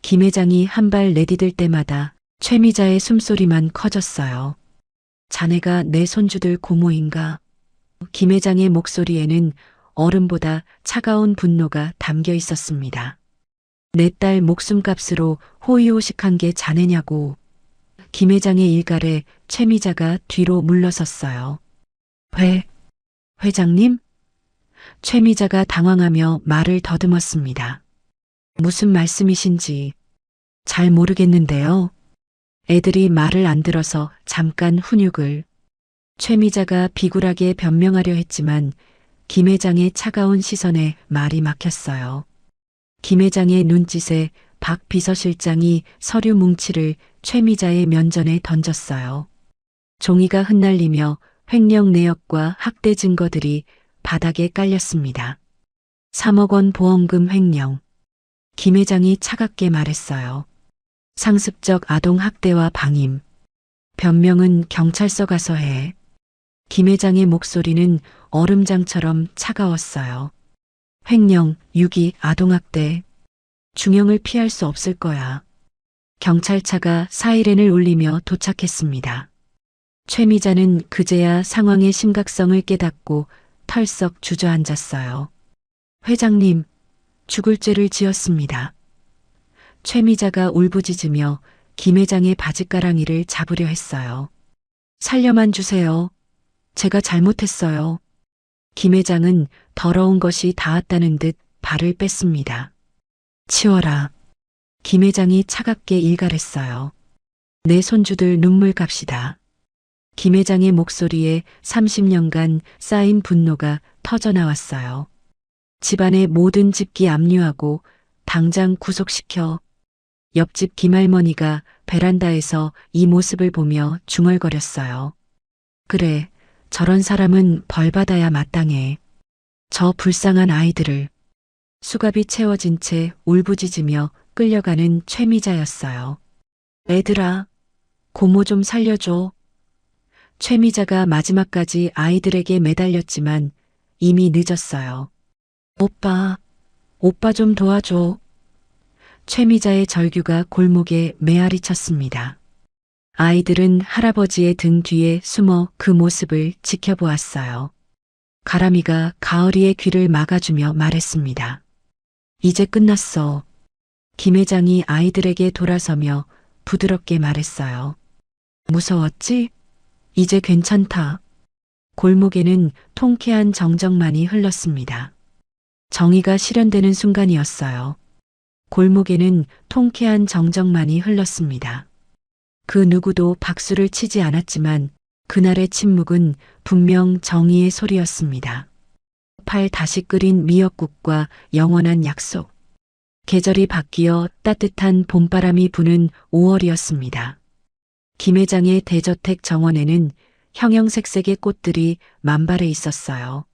김 회장이 한 발 내디딜 때마다 최미자의 숨소리만 커졌어요. 자네가 내 손주들 고모인가? 김 회장의 목소리에는 얼음보다 차가운 분노가 담겨 있었습니다. 내 딸 목숨값으로 호의호식한 게 자네냐고. 김 회장의 일갈에 최미자가 뒤로 물러섰어요. 회장님? 최미자가 당황하며 말을 더듬었습니다. 무슨 말씀이신지 잘 모르겠는데요. 애들이 말을 안 들어서 잠깐 훈육을. 최미자가 비굴하게 변명하려 했지만 김 회장의 차가운 시선에 말이 막혔어요. 김 회장의 눈짓에 박 비서실장이 서류 뭉치를 최미자의 면전에 던졌어요. 종이가 흩날리며 횡령 내역과 학대 증거들이 바닥에 깔렸습니다. 3억 원 보험금 횡령. 김 회장이 차갑게 말했어요. 상습적 아동 학대와 방임. 변명은 경찰서 가서 해. 김 회장의 목소리는 얼음장처럼 차가웠어요. 횡령, 유기, 아동학대. 중형을 피할 수 없을 거야. 경찰차가 사이렌을 울리며 도착했습니다. 최미자는 그제야 상황의 심각성을 깨닫고 털썩 주저앉았어요. 회장님, 죽을 죄를 지었습니다. 최미자가 울부짖으며 김 회장의 바짓가랑이를 잡으려 했어요. 살려만 주세요. 제가 잘못했어요. 김 회장은 더러운 것이 닿았다는 듯 발을 뺐습니다. 치워라. 김 회장이 차갑게 일갈했어요. 내 손주들 눈물 값이다. 김 회장의 목소리에 30년간 쌓인 분노가 터져나왔어요. 집안의 모든 집기 압류하고 당장 구속시켜. 옆집 김할머니가 베란다에서 이 모습을 보며 중얼거렸어요. 그래, 저런 사람은 벌받아야 마땅해. 저 불쌍한 아이들을. 수갑이 채워진 채 울부짖으며 끌려가는 최미자였어요. 애들아, 고모 좀 살려줘. 최미자가 마지막까지 아이들에게 매달렸지만 이미 늦었어요. 오빠 좀 도와줘. 최미자의 절규가 골목에 메아리 쳤습니다. 아이들은 할아버지의 등 뒤에 숨어 그 모습을 지켜보았어요. 가람이가 가을이의 귀를 막아주며 말했습니다. 이제 끝났어. 김 회장이 아이들에게 돌아서며 부드럽게 말했어요. 무서웠지? 이제 괜찮다. 골목에는 통쾌한 정적만이 흘렀습니다. 정의가 실현되는 순간이었어요. 골목에는 통쾌한 정적만이 흘렀습니다. 그 누구도 박수를 치지 않았지만 그날의 침묵은 분명 정의의 소리였습니다. 팔 다시 끓인 미역국과 영원한 약속. 계절이 바뀌어 따뜻한 봄바람이 부는 5월이었습니다. 김 회장의 대저택 정원에는 형형색색의 꽃들이 만발해 있었어요.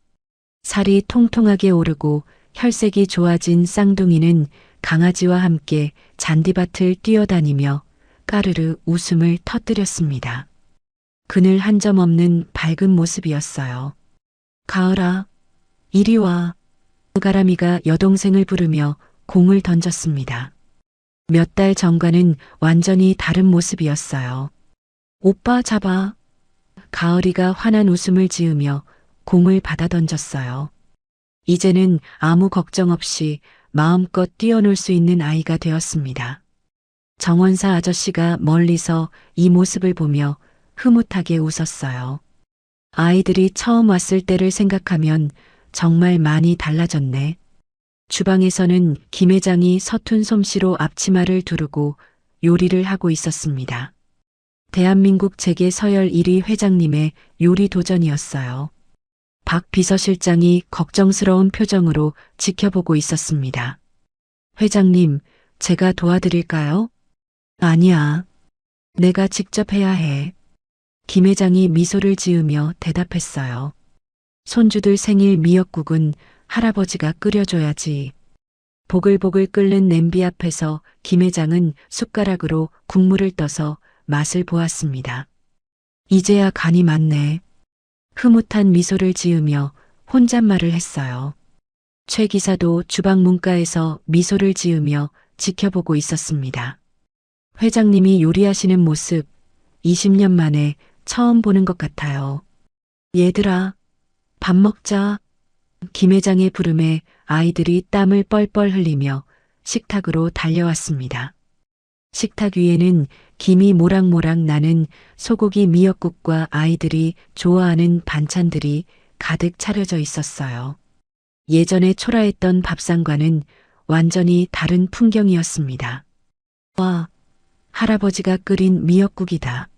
살이 통통하게 오르고 혈색이 좋아진 쌍둥이는 강아지와 함께 잔디밭을 뛰어다니며 까르르 웃음을 터뜨렸습니다. 그늘 한 점 없는 밝은 모습이었어요. 가을아, 이리 와. 가람이가 여동생을 부르며 공을 던졌습니다. 몇 달 전과는 완전히 다른 모습이었어요. 오빠 잡아. 가을이가 환한 웃음을 지으며 공을 받아 던졌어요. 이제는 아무 걱정 없이 마음껏 뛰어놀 수 있는 아이가 되었습니다. 정원사 아저씨가 멀리서 이 모습을 보며 흐뭇하게 웃었어요. 아이들이 처음 왔을 때를 생각하면 정말 많이 달라졌네. 주방에서는 김 회장이 서툰 솜씨로 앞치마를 두르고 요리를 하고 있었습니다. 대한민국 재계 서열 1위 회장님의 요리 도전이었어요. 박 비서실장이 걱정스러운 표정으로 지켜보고 있었습니다. 회장님, 제가 도와드릴까요? 아니야. 내가 직접 해야 해. 김 회장이 미소를 지으며 대답했어요. 손주들 생일 미역국은 할아버지가 끓여줘야지. 보글보글 끓는 냄비 앞에서 김 회장은 숟가락으로 국물을 떠서 맛을 보았습니다. 이제야 간이 맞네. 흐뭇한 미소를 지으며 혼잣말을 했어요. 최 기사도 주방 문가에서 미소를 지으며 지켜보고 있었습니다. 회장님이 요리하시는 모습 20년 만에 처음 보는 것 같아요. 얘들아, 밥 먹자. 김 회장의 부름에 아이들이 땀을 뻘뻘 흘리며 식탁으로 달려왔습니다. 식탁 위에는 김이 모락모락 나는 소고기 미역국과 아이들이 좋아하는 반찬들이 가득 차려져 있었어요. 예전에 초라했던 밥상과는 완전히 다른 풍경이었습니다. 와, 할아버지가 끓인 미역국이다.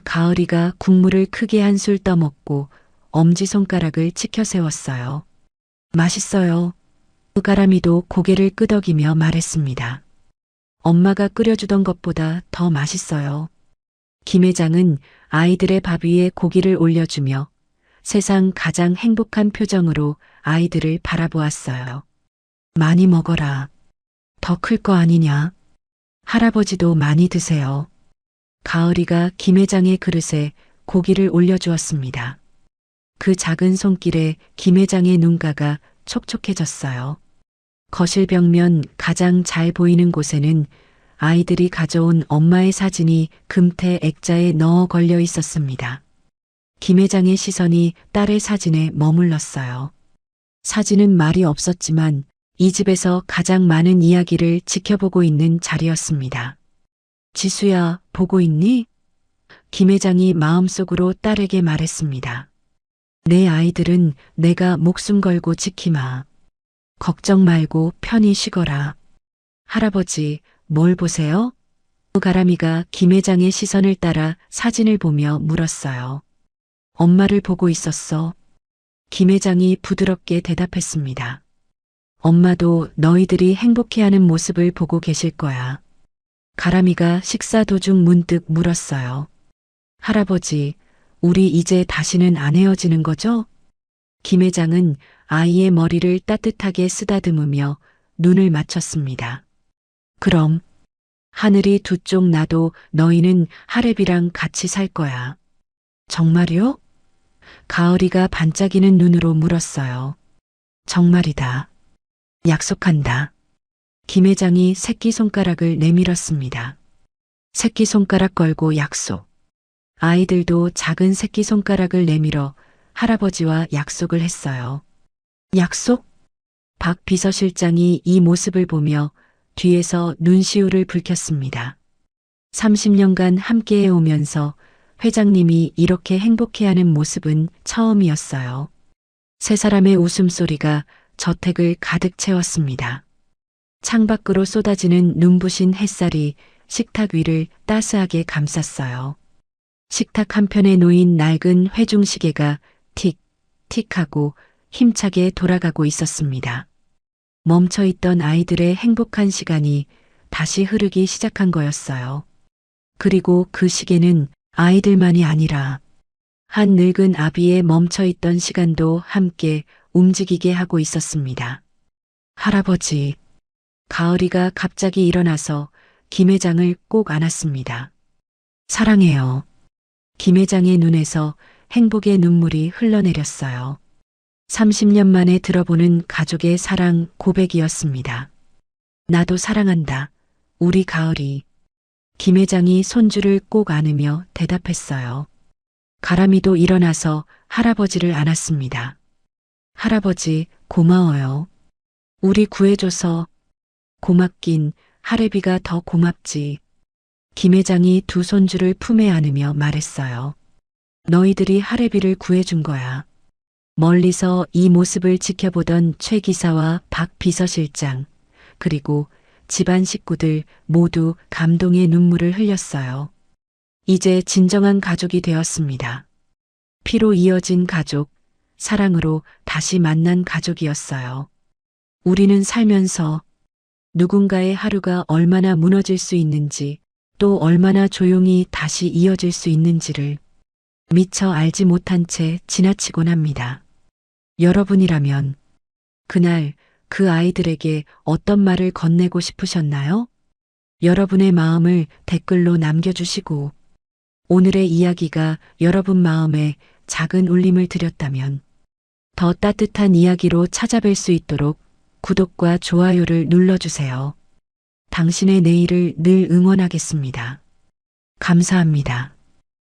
가을이가 국물을 크게 한 술 떠먹고 엄지손가락을 치켜 세웠어요. 맛있어요. 가람이도 고개를 끄덕이며 말했습니다. 엄마가 끓여주던 것보다 더 맛있어요. 김 회장은 아이들의 밥 위에 고기를 올려주며 세상 가장 행복한 표정으로 아이들을 바라보았어요. 많이 먹어라. 더 클 거 아니냐. 할아버지도 많이 드세요. 가을이가 김 회장의 그릇에 고기를 올려주었습니다. 그 작은 손길에 김 회장의 눈가가 촉촉해졌어요. 거실 벽면 가장 잘 보이는 곳에는 아이들이 가져온 엄마의 사진이 금태 액자에 넣어 걸려 있었습니다. 김 회장의 시선이 딸의 사진에 머물렀어요. 사진은 말이 없었지만 이 집에서 가장 많은 이야기를 지켜보고 있는 자리였습니다. 지수야, 보고 있니? 김 회장이 마음속으로 딸에게 말했습니다. 내 아이들은 내가 목숨 걸고 지키마. 걱정 말고 편히 쉬거라. 할아버지, 뭘 보세요? 가람이가 김 회장의 시선을 따라 사진을 보며 물었어요. 엄마를 보고 있었어. 김 회장이 부드럽게 대답했습니다. 엄마도 너희들이 행복해하는 모습을 보고 계실 거야. 가람이가 식사 도중 문득 물었어요. 할아버지, 우리 이제 다시는 안 헤어지는 거죠? 김 회장은 아이의 머리를 따뜻하게 쓰다듬으며 눈을 맞췄습니다. 그럼 하늘이 두 쪽 나도 너희는 하랩이랑 같이 살 거야. 정말요? 가을이가 반짝이는 눈으로 물었어요. 정말이다. 약속한다. 김 회장이 새끼손가락을 내밀었습니다. 새끼손가락 걸고 약속. 아이들도 작은 새끼손가락을 내밀어 할아버지와 약속을 했어요. 약속? 박 비서실장이 이 모습을 보며 뒤에서 눈시울을 붉혔습니다. 30년간 함께해 오면서 회장님이 이렇게 행복해하는 모습은 처음이었어요. 세 사람의 웃음소리가 저택을 가득 채웠습니다. 창밖으로 쏟아지는 눈부신 햇살이 식탁 위를 따스하게 감쌌어요. 식탁 한편에 놓인 낡은 회중시계가 틱, 틱하고 힘차게 돌아가고 있었습니다. 멈춰있던 아이들의 행복한 시간이 다시 흐르기 시작한 거였어요. 그리고 그 시계는 아이들만이 아니라 한 늙은 아비의 멈춰있던 시간도 함께 움직이게 하고 있었습니다. 할아버지, 가을이가 갑자기 일어나서 김 회장을 꼭 안았습니다. 사랑해요. 김 회장의 눈에서 행복의 눈물이 흘러내렸어요. 30년 만에 들어보는 가족의 사랑 고백이었습니다. 나도 사랑한다. 우리 가을이. 김 회장이 손주를 꼭 안으며 대답했어요. 가람이도 일어나서 할아버지를 안았습니다. 할아버지, 고마워요. 우리 구해줘서. 고맙긴 할애비가 더 고맙지. 김 회장이 두 손주를 품에 안으며 말했어요. 너희들이 할애비를 구해준 거야. 멀리서 이 모습을 지켜보던 최 기사와 박 비서실장, 그리고 집안 식구들 모두 감동의 눈물을 흘렸어요. 이제 진정한 가족이 되었습니다. 피로 이어진 가족, 사랑으로 다시 만난 가족이었어요. 우리는 살면서 누군가의 하루가 얼마나 무너질 수 있는지, 또 얼마나 조용히 다시 이어질 수 있는지를 미처 알지 못한 채 지나치곤 합니다. 여러분이라면 그날 그 아이들에게 어떤 말을 건네고 싶으셨나요? 여러분의 마음을 댓글로 남겨주시고, 오늘의 이야기가 여러분 마음에 작은 울림을 드렸다면 더 따뜻한 이야기로 찾아뵐 수 있도록 구독과 좋아요를 눌러주세요. 당신의 내일을 늘 응원하겠습니다. 감사합니다.